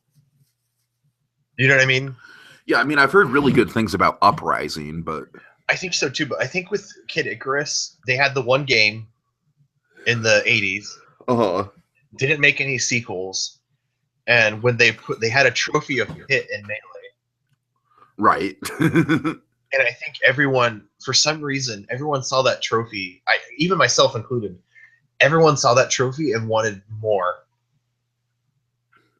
You know what I mean? Yeah, I mean, I've heard really good things about Uprising, but I think so too. But I think with Kid Icarus, they had the one game in the 80s. Didn't make any sequels. And when they had a trophy of hit in Melee. Right. And I think everyone, for some reason, everyone saw that trophy. Even myself included. Everyone saw that trophy and wanted more.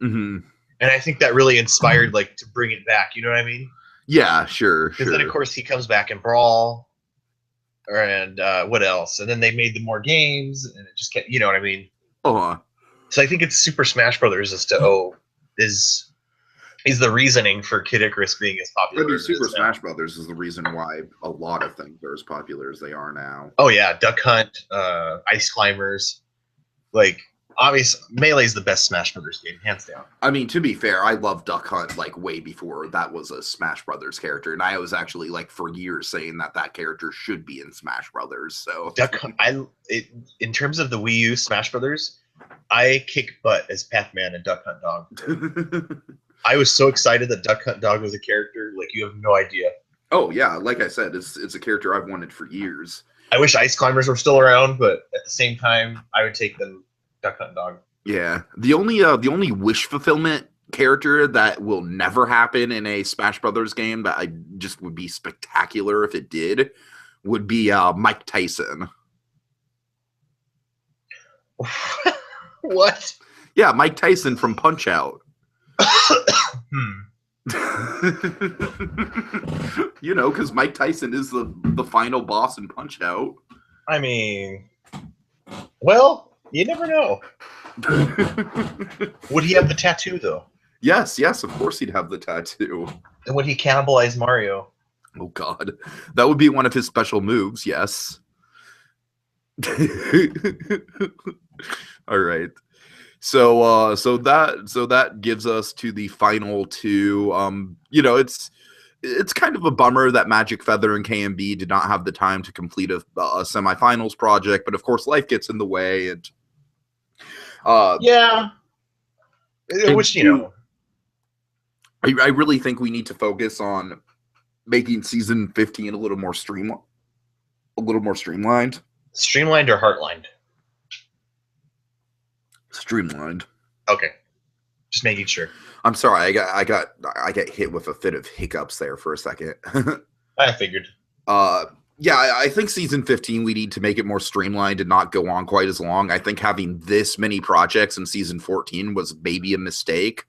Mm-hmm. And I think that really inspired, like, to bring it back. You know what I mean? Yeah, sure. Because then, of course, he comes back in Brawl, and what else? And then they made the more games, and it just kept. You know what I mean? So I think it's Super Smash Brothers is the reasoning for Kid Icarus being as popular. I mean, Super Smash Brothers is the reason why a lot of things are as popular as they are now. Oh yeah, Duck Hunt, Ice Climbers, like obviously Melee is the best Smash Brothers game, hands down. I mean, to be fair, I love Duck Hunt like way before that was a Smash Brothers character, and I was actually like for years saying that character should be in Smash Brothers. So Duck Hunt, in terms of the Wii U Smash Brothers, I kick butt as Pac-Man and Duck Hunt Dog. I was so excited that Duck Hunt Dog was a character, like you have no idea. Oh yeah, like I said, it's a character I've wanted for years. I wish Ice Climbers were still around, but at the same time, I would take them Duck Hunt Dog. Yeah, the only wish fulfillment character that will never happen in a Smash Brothers game that I just would be spectacular if it did would be Mike Tyson. What? Yeah, Mike Tyson from Punch-Out. You know, because Mike Tyson is the final boss in Punch-Out. I mean, well, you never know. Would he have the tattoo, though? Yes, of course he'd have the tattoo. And would he cannibalize Mario? Oh, God. That would be one of his special moves, yes. All right. So that gives us to the final two. You know, it's kind of a bummer that Magic Feather and KMB did not have the time to complete a semifinals project, but of course life gets in the way, and yeah. Which, you know, I really think we need to focus on making season 15 a little more streamlined. Streamlined or heartlined? Streamlined. Okay, just making sure. I'm sorry, I got hit with a fit of hiccups there for a second. I figured. Yeah, I think season 15 we need to make it more streamlined and not go on quite as long. I think having this many projects in season 14 was maybe a mistake.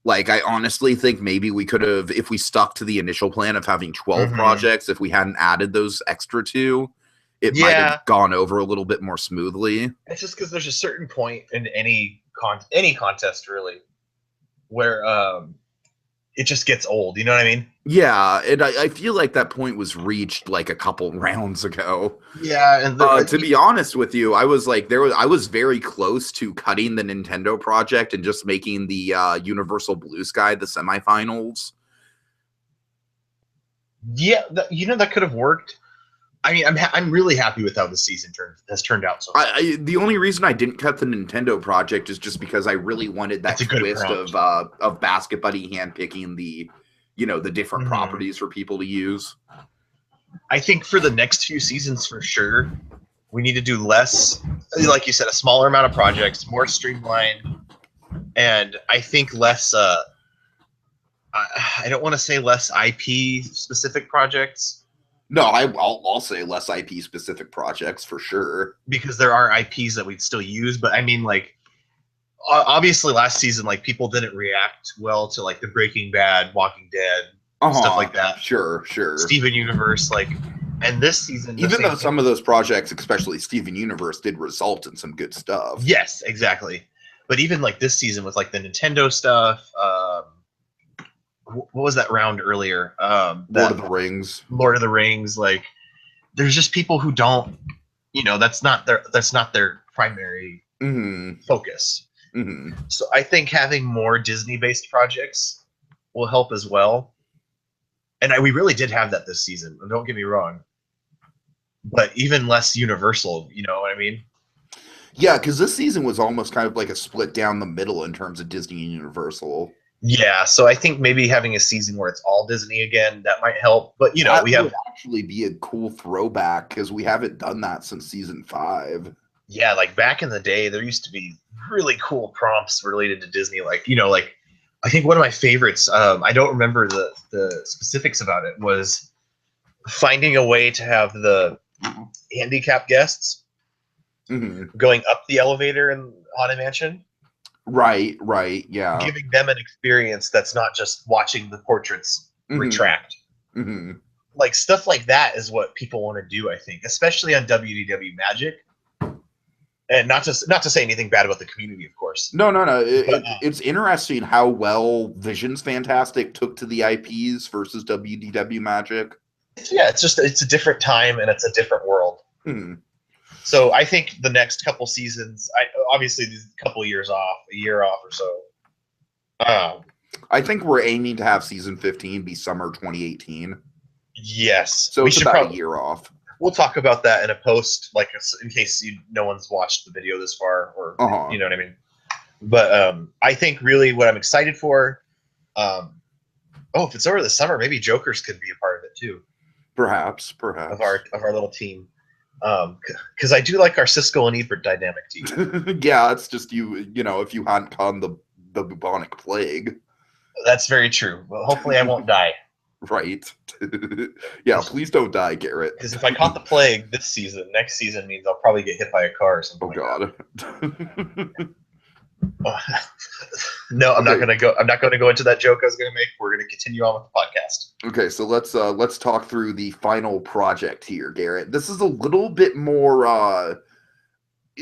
Like, I honestly think maybe we could have, if we stuck to the initial plan of having 12 projects, if we hadn't added those extra two, it might have gone over a little bit more smoothly. It's just because there's a certain point in any contest, really, where it just gets old. You know what I mean? Yeah, and I feel like that point was reached like a couple rounds ago. Yeah, and to be honest with you, I was very close to cutting the Nintendo project and just making the Universal Blue Sky the semifinals. Yeah, that could have worked. I mean, I'm really happy with how the season has turned out so far. The only reason I didn't cut the Nintendo project is just because I really wanted that twist of Basketbuddy handpicking the different properties for people to use. I think for the next few seasons, for sure, we need to do less, like you said, a smaller amount of projects, more streamlined, and I think less. I don't want to say less IP specific projects. No, I'll say less IP specific projects for sure, because there are IPs that we'd still use. But I mean, like, obviously last season, like, people didn't react well to like the Breaking Bad, Walking Dead, stuff like that. Sure. Steven Universe, like, and this season, even though some of those projects, especially Steven Universe, did result in some good stuff. Yes, exactly. But even like this season with like the Nintendo stuff, what was that round earlier? Lord of the Rings. Like, there's just people who don't, that's not their primary focus. So I think having more Disney-based projects will help as well. And we really did have that this season. Don't get me wrong. But even less universal, you know what I mean? Yeah, because this season was almost kind of like a split down the middle in terms of Disney and Universal. Yeah, so I think maybe having a season where it's all Disney again, that might help. But, That we have... would actually be a cool throwback because we haven't done that since season 5. Yeah, like back in the day, there used to be really cool prompts related to Disney. Like, I think one of my favorites, I don't remember the specifics about it, was finding a way to have the handicapped guests going up the elevator in Haunted Mansion. Right, yeah. Giving them an experience that's not just watching the portraits retract. Like stuff like that is what people want to do, I think, especially on WDW Magic. And not to say anything bad about the community, of course. No. It's interesting how well Vision's Fantastic took to the IPs versus WDW Magic. Yeah, it's a different time and it's a different world. So I think the next couple seasons, obviously these couple years off, a year off or so. I think we're aiming to have season 15 be summer 2018. Yes. So it's about a year off. We'll talk about that in a post, like in case no one's watched the video this far, or you know what I mean. But I think really what I'm excited for, if it's over the summer, maybe Jokers could be a part of it too. Perhaps of our little team, because I do like our Siskel and Ebert dynamic team. Yeah, it's just you know, if you hadn't caught the bubonic plague. That's very true. Well, hopefully I won't die. Right. Yeah, please don't die, Garrett. Because if I caught the plague this season, next season means I'll probably get hit by a car or something. Oh God. No, I'm not gonna go into that joke I was gonna make. We're gonna continue on with the podcast. Okay, so let's talk through the final project here, Garrett. This is a little bit more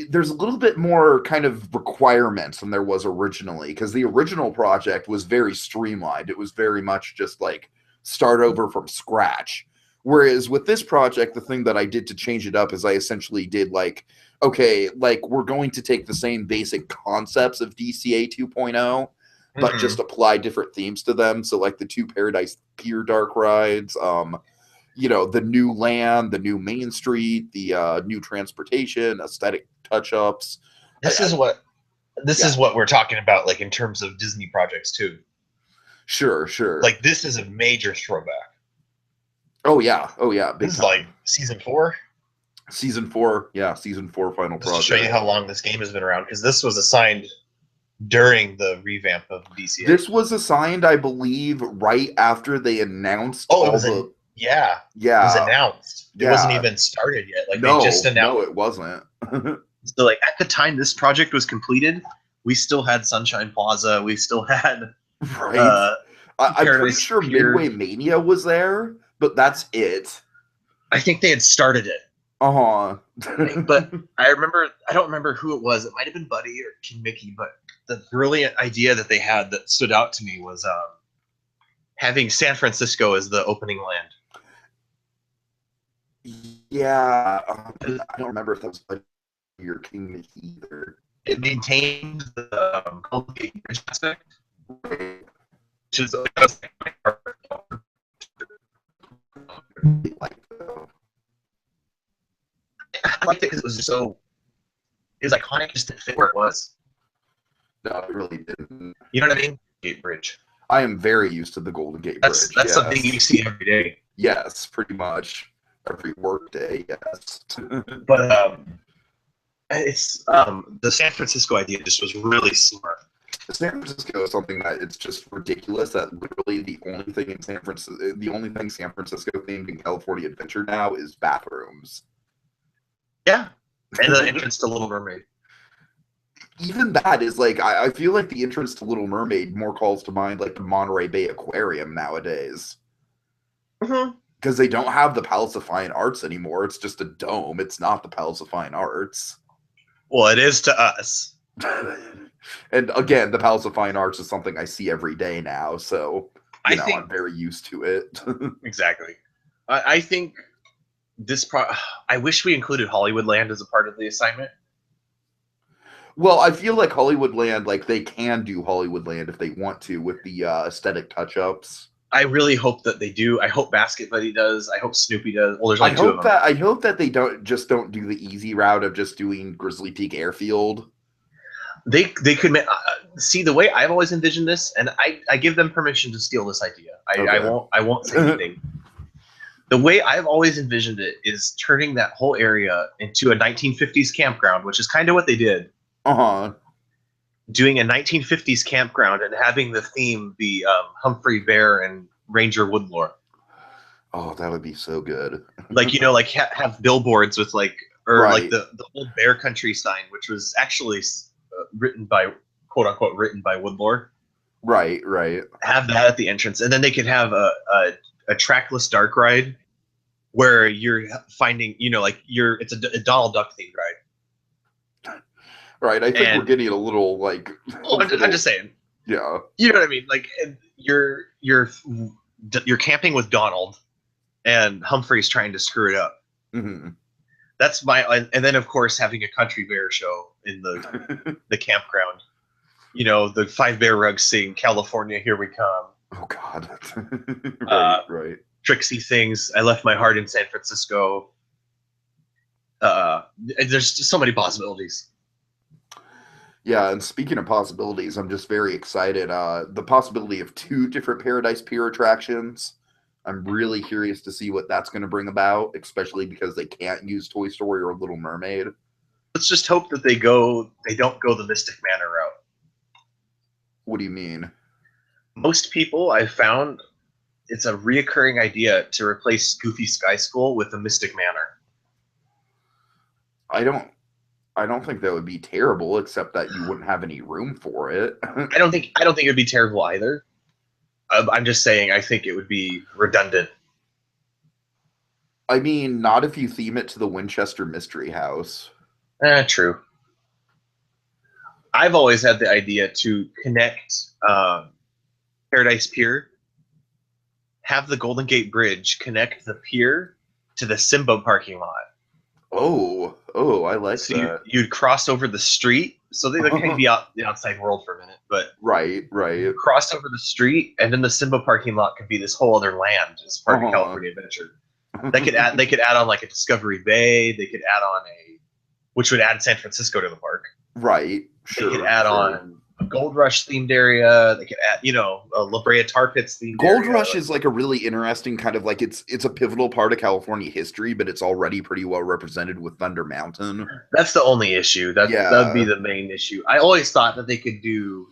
there's a little bit more kind of requirements than there was originally, because the original project was very streamlined. It was very much just like start over from scratch. Whereas with this project, the thing that I did to change it up is I essentially did like, okay, like we're going to take the same basic concepts of DCA 2.0, but just apply different themes to them. So like the 2 Paradise Pier dark rides, the new land, the new Main Street, the new transportation, aesthetic touch-ups. This is what we're talking about, like in terms of Disney projects too. Sure. Like this is a major throwback. Oh yeah. This is like season 4. Season 4 final project. To show you how long this game has been around, because this was assigned during the revamp of DCA. This was assigned, I believe, right after they announced. It was announced. It wasn't even started yet. Like they just announced. No, it wasn't. So like at the time this project was completed, we still had Sunshine Plaza. We still had I'm pretty sure Midway Mania was there, but that's it. I think they had started it. But I don't remember who it was. It might have been Buddy or King Mickey, but the brilliant idea that they had that stood out to me was having San Francisco as the opening land. Yeah, I don't remember if that was Buddy or King Mickey either. It maintained the Golden Gate Bridge aspect, which is I liked it because it was iconic, just didn't fit where it was. No, it really didn't. You know what I mean? Gate Bridge. I am very used to the Golden Gate Bridge. That's something you see every day. Yes, pretty much every work day. Yes. But it's the San Francisco idea just was really smart. San Francisco is something that it's just ridiculous that literally the only thing San Francisco themed in California Adventure now is bathrooms. Yeah, and the entrance to Little Mermaid. Even that is like, I feel like the entrance to Little Mermaid more calls to mind like the Monterey Bay Aquarium nowadays. Because they don't have the Palace of Fine Arts anymore. It's just a dome. It's not the Palace of Fine Arts. Well, it is to us. And again, the Palace of Fine Arts is something I see every day now. So, I'm very used to it. Exactly. I think I wish we included Hollywoodland as a part of the assignment. Well, I feel like Hollywoodland, like they can do Hollywoodland if they want to with the aesthetic touch-ups. I really hope that they do. I hope Basketbuddy does. I hope Snoopy does. Well, there's only two of them. I hope that they don't do the easy route of just doing Grizzly Peak Airfield. They could see the way I've always envisioned this, and I give them permission to steal this idea. I won't say anything. The way I've always envisioned it is turning that whole area into a 1950s campground, which is kind of what they did. Doing a 1950s campground and having the theme be Humphrey Bear and Ranger Woodlore. Oh, that would be so good. Like, you know, like have billboards with like, or like the old Bear Country sign, which was actually written by, quote unquote, written by Woodlore. Right. Have that at the entrance, and then they could have a trackless dark ride where you're finding, you know, like it's a Donald Duck themed ride. Right, I think we're getting a little like. I'm just saying. Yeah. You know what I mean? Like you're camping with Donald, and Humphrey's trying to screw it up. Mm-hmm. That's and then of course having a country bear show in the campground. You know, the 5 Bear Rugs sing "California, Here We Come." Oh God. right. Trixie sings "I Left My Heart in San Francisco." There's just so many possibilities. Yeah, and speaking of possibilities, I'm just very excited. The possibility of 2 different Paradise Pier attractions. I'm really curious to see what that's going to bring about, especially because they can't use Toy Story or Little Mermaid. Let's just hope that they don't go the Mystic Manor route. What do you mean? Most people I've found, it's a reoccurring idea to replace Goofy Sky School with the Mystic Manor. I don't think that would be terrible, except that you wouldn't have any room for it. I don't think it would be terrible either. I'm just saying I think it would be redundant. I mean, not if you theme it to the Winchester Mystery House. True. I've always had the idea to connect Paradise Pier, have the Golden Gate Bridge connect the pier to the Simba parking lot. Oh, I like that. You'd cross over the street, so they can be out the outside world for a minute, but right. Cross over the street, and then the Simba parking lot could be this whole other land as part of California Adventure. They could add on like a Discovery Bay. They could add on which would add San Francisco to the park. Right. Sure. They could add on a Gold Rush themed area. They could add, a La Brea Tar Pits themed Gold Rush is like a really interesting kind of like it's a pivotal part of California history, but it's already pretty well represented with Thunder Mountain. That's the only issue. That would be the main issue. I always thought that they could do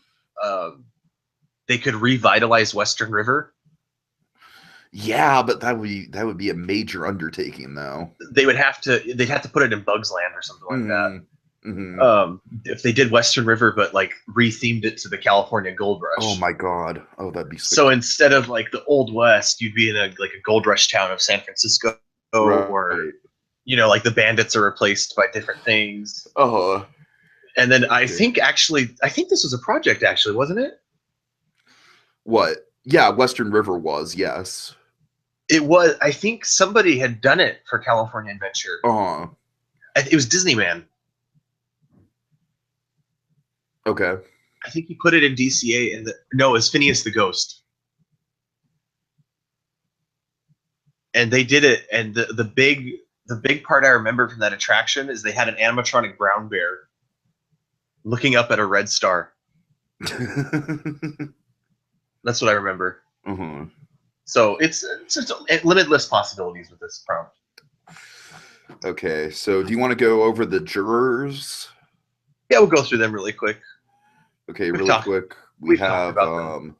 they could revitalize Western River. Yeah, but that would be a major undertaking though. They'd have to put it in Bugs Land or something like that. Mm-hmm. If they did Western River, but like rethemed it to the California Gold Rush. Oh my God! Oh, that'd be sick. So instead of like the Old West, you'd be in a Gold Rush town of San Francisco, or like the bandits are replaced by different things. And then I think this was a project, actually, wasn't it? What? Yeah, Western River was, yes. It was. I think somebody had done it for California Adventure. It was Disneyman. Okay. I think he put it in DCA, and no, it was Phineas the Ghost. And they did it, and the big part I remember from that attraction is they had an animatronic brown bear looking up at a red star. That's what I remember. Mm-hmm. So it's just limitless possibilities with this prompt. Okay, so do you want to go over the jurors? Yeah, we'll go through them really quick. Okay, quick. We have oh,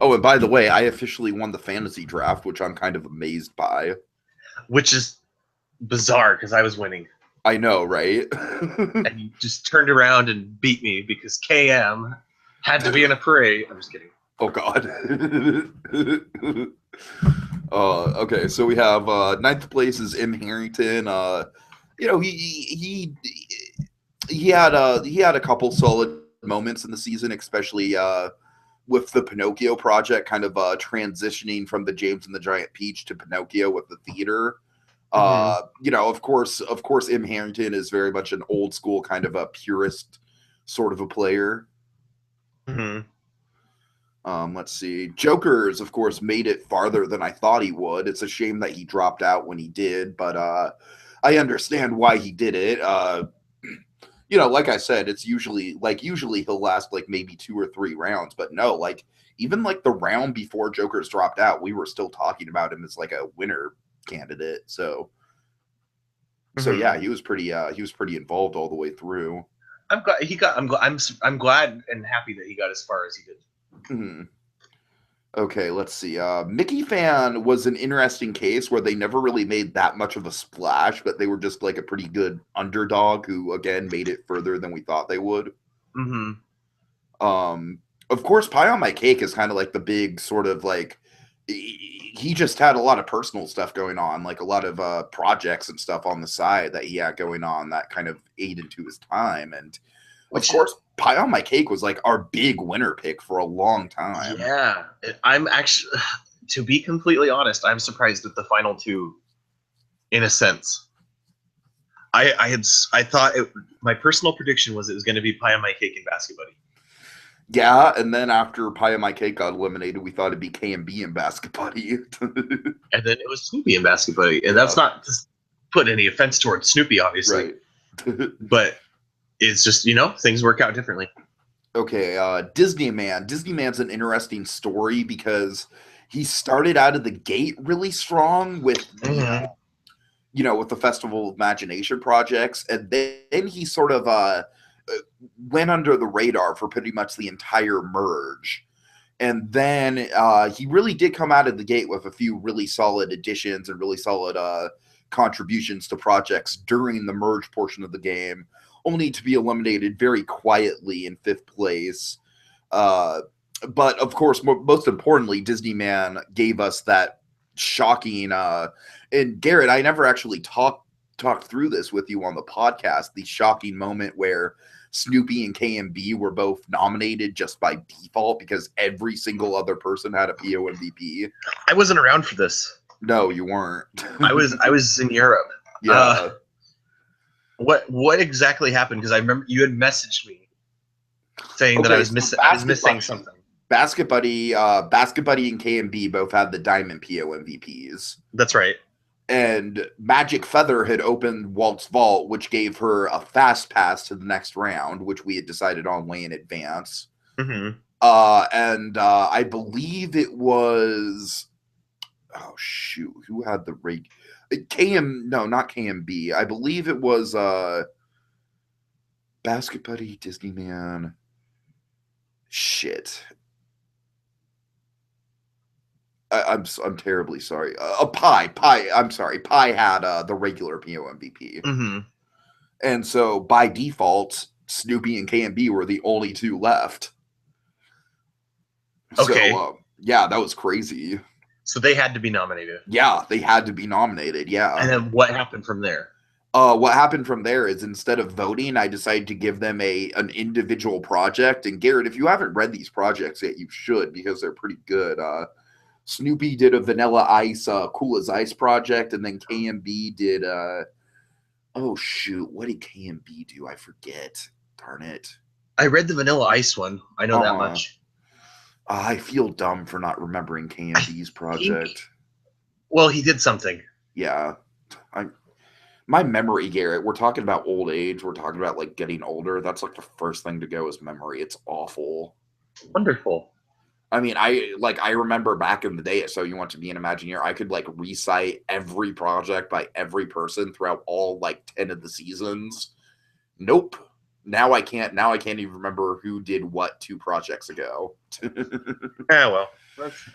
and by the way, I officially won the fantasy draft, which I'm kind of amazed by. Which is bizarre because I was winning. I know, right? And you just turned around and beat me because KM had to be in a parade. I'm just kidding. Oh God. Okay, so we have 9th place is M. Harrington. He had a couple solid moments in the season, especially with the Pinocchio project, kind of transitioning from the James and the Giant Peach to Pinocchio with the theater. Of course, M. Harrington is very much an old school kind of a purist sort of a player. Mm-hmm. Let's see. Joker's, of course, made it farther than I thought he would. It's a shame that he dropped out when he did, but I understand why he did it. Like I said, it's usually he'll last like maybe 2 or 3 rounds, but no, like even like the round before Joker's dropped out, we were still talking about him as like a winner candidate. So yeah, he was pretty involved all the way through. I'm glad and happy that he got as far as he did. Mm-hmm. Okay, let's see. Mickey Fan was an interesting case where they never really made that much of a splash, but they were just like a pretty good underdog who, again, made it further than we thought they would. Mm-hmm. Of course, Pie on My Cake is kind of like the big sort of like he just had a lot of personal stuff going on, like a lot of projects and stuff on the side that he had going on that kind of ate into his time. And of course, Pie on My Cake was like our big winner pick for a long time. Yeah, I'm actually, to be completely honest, I'm surprised at the final 2. In a sense, I thought my personal prediction was it was going to be Pie on My Cake and Basketbuddy. Yeah, and then after Pie on My Cake got eliminated, we thought it'd be K&B and Basketbuddy. And then it was Snoopy and Basketbuddy, and that's not to put any offense towards Snoopy, obviously, right? But it's just, things work out differently. Okay, Disney Man. Disney Man's an interesting story because he started out of the gate really strong with the, with the Festival of Imagination projects, and then he sort of went under the radar for pretty much the entire merge. And then he really did come out of the gate with a few really solid additions and really solid contributions to projects during the merge portion of the game, only to be eliminated very quietly in 5th place. But of course, most importantly, Disney Man gave us that shocking, and Garrett, I never actually talked through this with you on the podcast, the shocking moment where Snoopy and KMB were both nominated just by default because every single other person had a PO MVP. I wasn't around for this. No, you weren't. I was in Europe. Yeah. What exactly happened? Because I remember you had messaged me saying that I was missing something. Basketbuddy and KMB both had the Diamond PO MVPs. That's right. And Magic Feather had opened Walt's Vault, which gave her a fast pass to the next round, which we had decided on way in advance. Mm-hmm. And I believe it was, oh shoot, who had the rate? No, not KMB. I believe it was Basketbuddy, Disney Man. Shit. I'm terribly sorry. Pie. I'm sorry. Pie had the regular PO MVP, and so by default, Snoopy and KMB were the only 2 left. Okay. So yeah, that was crazy. So they had to be nominated. Yeah, they had to be nominated. Yeah. And then what happened from there? What happened from there is instead of voting, I decided to give them an individual project. And Garrett, if you haven't read these projects yet, you should because they're pretty good. Snoopy did a Vanilla Ice Cool as Ice project, and then KMB did oh shoot, what did KMB do? I forget. Darn it. I read the Vanilla Ice one. I know that much. I feel dumb for not remembering KMB's project. Well, he did something. Yeah. My memory, Garrett, we're talking about old age. We're talking about like getting older. That's like the first thing to go is memory. It's awful. Wonderful. I mean, I remember back in the day, So You Want to Be an Imagineer, I could like recite every project by every person throughout all like 10 of the seasons. Nope. Now I can't even remember who did what 2 projects ago. Yeah, well,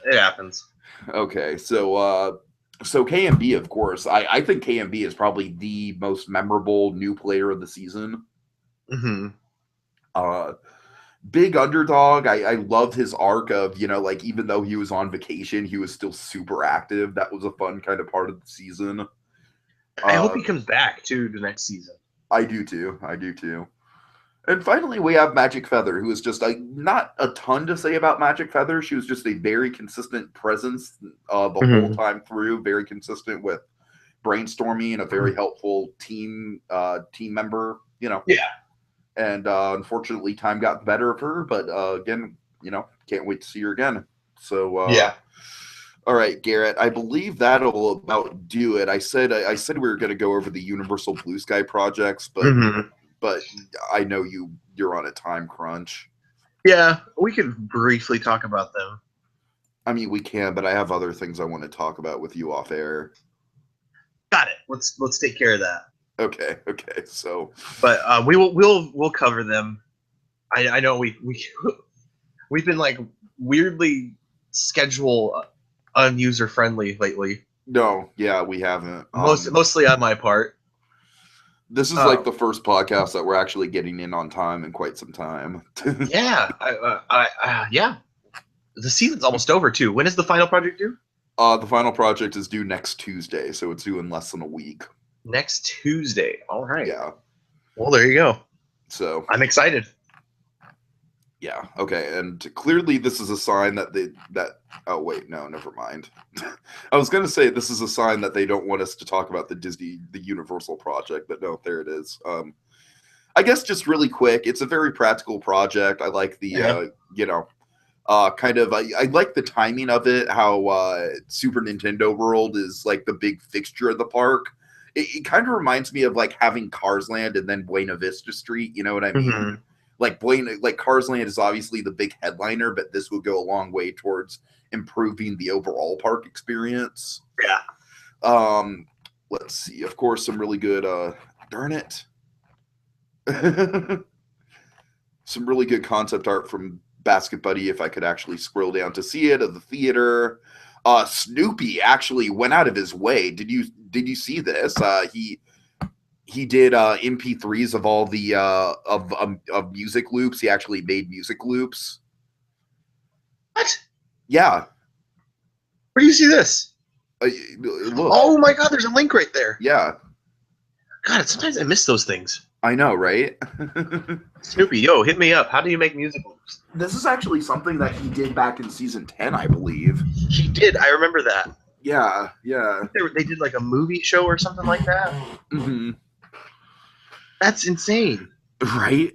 it happens. Okay, so KMB, of course, I think KMB is probably the most memorable new player of the season. Big underdog. I love his arc of, like even though he was on vacation, he was still super active. That was a fun kind of part of the season. I hope he comes back to the next season. I do too. And finally, we have Magic Feather, who is just not a ton to say about Magic Feather. She was just a very consistent presence the whole time through, very consistent with brainstorming and a very helpful team member, Yeah. And unfortunately, time got the better of her. But again, can't wait to see her again. So Yeah. All right, Garrett. I believe that'll about do it. I said we were going to go over the Universal Blue Sky projects, but but I know you're on a time crunch. Yeah, we could briefly talk about them. I mean, we can, but I have other things I want to talk about with you off air. Got it. Let's take care of that. Okay. So, but we'll cover them. I know we've been like weirdly schedule unuser friendly lately. No, yeah, we haven't. Mostly on my part. This is like the first podcast that we're actually getting in on time in quite some time. Yeah, yeah. The season's almost over too. When is the final project due? The final project is due next Tuesday, so it's due in less than a week. Next Tuesday. All right. Yeah. Well, there you go. So I'm excited. Yeah. Okay. And clearly, this is a sign that. Oh wait, no, never mind. I was gonna say this is a sign that they don't want us to talk about the Universal project, but no, there it is. I guess just really quick, it's a very practical project. I like the I like the timing of it. How Super Nintendo World is like the big fixture of the park. It kind of reminds me of like having Cars Land and then Buena Vista Street. You know what I mean? Mm-hmm. Like Cars Land is obviously the big headliner, but this would go a long way towards improving the overall park experience. Yeah. Let's see. Of course, some really good. Darn it. Some really good concept art from Basketbuddy, if I could actually scroll down to see it, of the theater. Snoopy actually went out of his way. Did you see this? He did MP3s of all the of music loops. He actually made music loops. What? Yeah. Where do you see this? Look. Oh my God! There's a link right there. Yeah. God, sometimes I miss those things. I know, right? Snoopy, yo, hit me up. How do you make music loops? This is actually something that he did back in season 10, I believe. He did. I remember that. Yeah. They did like a movie show or something like that. Mm-hmm. That's insane. Right?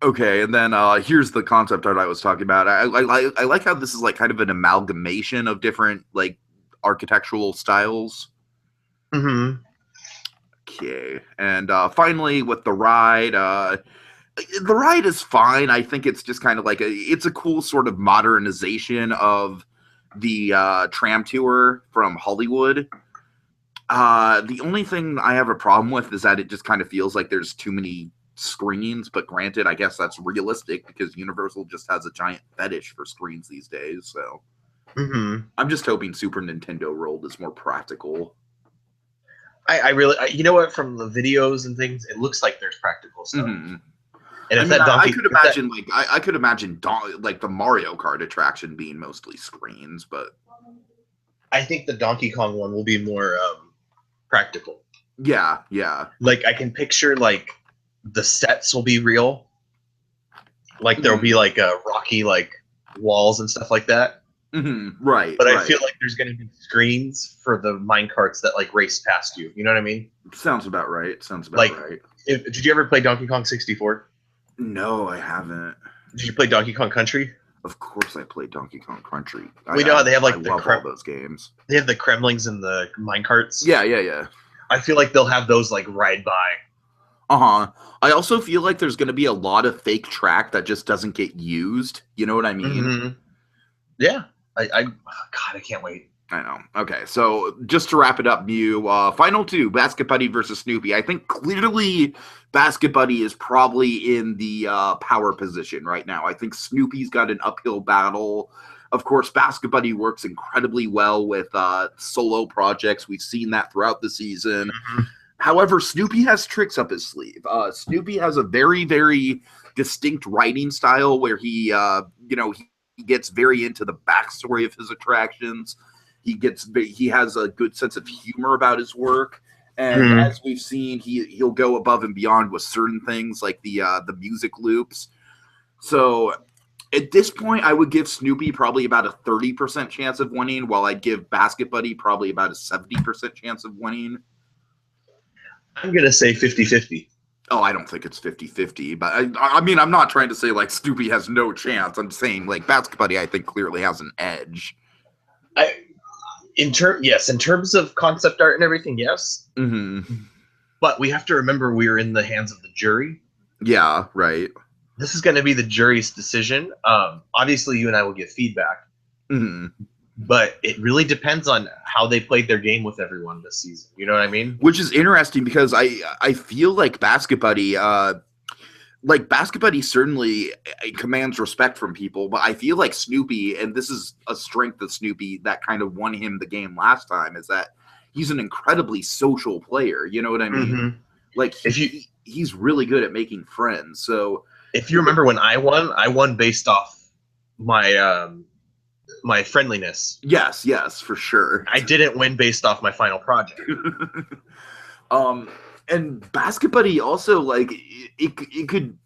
Okay, and then here's the concept art I was talking about. I like how this is like kind of an amalgamation of different like architectural styles. Mm-hmm. Okay, and finally with the ride is fine. I think it's just kind of like it's a cool sort of modernization of the tram tour from Hollywood. The only thing I have a problem with is that it just kind of feels like there's too many screens, but granted, I guess that's realistic because Universal just has a giant fetish for screens these days, so I'm just hoping Super Nintendo World is more practical. I really, you know what, from the videos and things, it looks like there's practical stuff. Mm-hmm. And if I could imagine like the Mario Kart attraction being mostly screens, but I think the Donkey Kong one will be more practical. Yeah. Like I can picture like the sets will be real. Like there'll be like rocky like walls and stuff like that. Mm-hmm. Right. But I feel like there's going to be screens for the mine carts that like race past you. You know what I mean? Sounds about right. Right. Did you ever play Donkey Kong 64? No, I haven't. Did you play Donkey Kong Country? Of course, I played Donkey Kong Country. We know how they have like I love all those games. They have the Kremlings and the mine carts. Yeah. I feel like they'll have those like ride by. I also feel like there's going to be a lot of fake track that just doesn't get used. You know what I mean? Mm-hmm. Yeah. God, I can't wait. I know. Okay, so just to wrap it up, Mew, final two, Basketbuddy versus Snoopy. I think clearly Basketbuddy is probably in the power position right now. I think Snoopy's got an uphill battle. Of course, Basketbuddy works incredibly well with solo projects. We've seen that throughout the season. Mm-hmm. However, Snoopy has tricks up his sleeve. Snoopy has a very, very distinct writing style where he gets very into the backstory of his attractions. He has a good sense of humor about his work, and as we've seen, he'll go above and beyond with certain things like the music loops. So at this point, I would give Snoopy probably about a 30% chance of winning, while I'd give Basketbuddy probably about a 70% chance of winning. I'm gonna say 50-50. Oh, I don't think it's 50-50, but I mean, I'm not trying to say like Snoopy has no chance. I'm saying like Basketbuddy, I think clearly has an edge. In terms of concept art and everything, yes. Mm-hmm. But we have to remember we are in the hands of the jury. Yeah, right. This is going to be the jury's decision. Obviously, you and I will give feedback. Mm-hmm. But it really depends on how they played their game with everyone this season. You know what I mean? Which is interesting because I feel like Basketbuddy, Basketbuddy certainly commands respect from people, but I feel like Snoopy, and this is a strength of Snoopy that kind of won him the game last time, is that he's an incredibly social player. You know what I mean? Mm-hmm. Like he's really good at making friends. So if you remember when I won based off my my friendliness. Yes, for sure. I didn't win based off my final project. And Basketbuddy also, like, it could,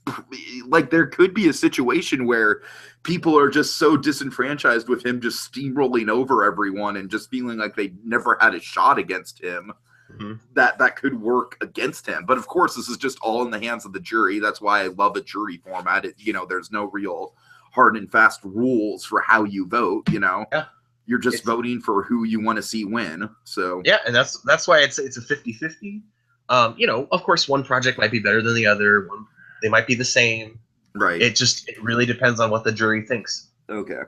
like, there could be a situation where people are just so disenfranchised with him just steamrolling over everyone and just feeling like they never had a shot against him, that could work against him. But of course, this is just all in the hands of the jury. That's why I love a jury format. There's no real hard and fast rules for how you vote. Yeah. You're just voting for who you want to see win. So yeah, and that's why it's a 50-50. Of course, one project might be better than the other. They might be the same. Right. It really depends on what the jury thinks. Okay.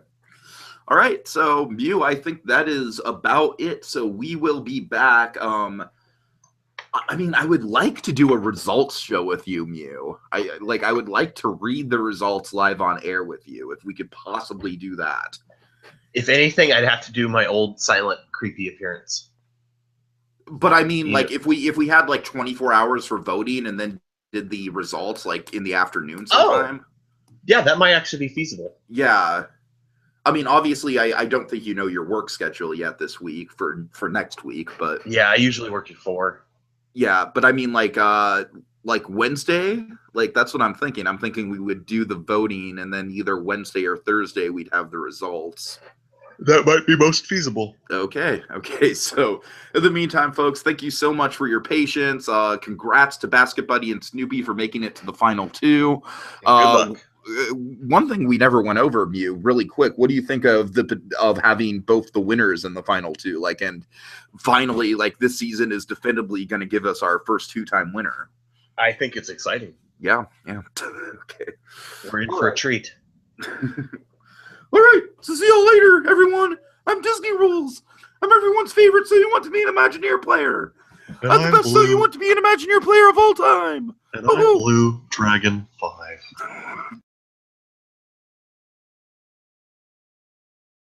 All right. So, Mew, I think that is about it. So we will be back. I mean, I would like to do a results show with you, Mew. I would like to read the results live on air with you, if we could possibly do that. If anything, I'd have to do my old silent, creepy appearance. But I mean, like, if we had like 24 hours for voting and then did the results like in the afternoon sometime. Yeah, that might actually be feasible. Yeah. I mean, obviously, I don't think you know your work schedule yet this week for next week, but yeah, I usually work at 4. Yeah, but I mean, like Wednesday, like that's what I'm thinking. I'm thinking we would do the voting, and then either Wednesday or Thursday we'd have the results. That might be most feasible. Okay. So in the meantime, folks, thank you so much for your patience. Congrats to Basketbuddy and Snoopy for making it to the final 2. Good luck. One thing we never went over, Mew, really quick. What do you think of having both the winners in the final 2? Like, and finally, like, this season is definitively going to give us our first 2-time winner. I think it's exciting. Yeah. Okay. We're in for a treat. All right. So see y'all later, everyone. I'm Disney Rules. I'm everyone's favorite. So you want to be an Imagineer player. I'm the best. So you want to be an Imagineer player of all time. And I'm Blue Dragon 5.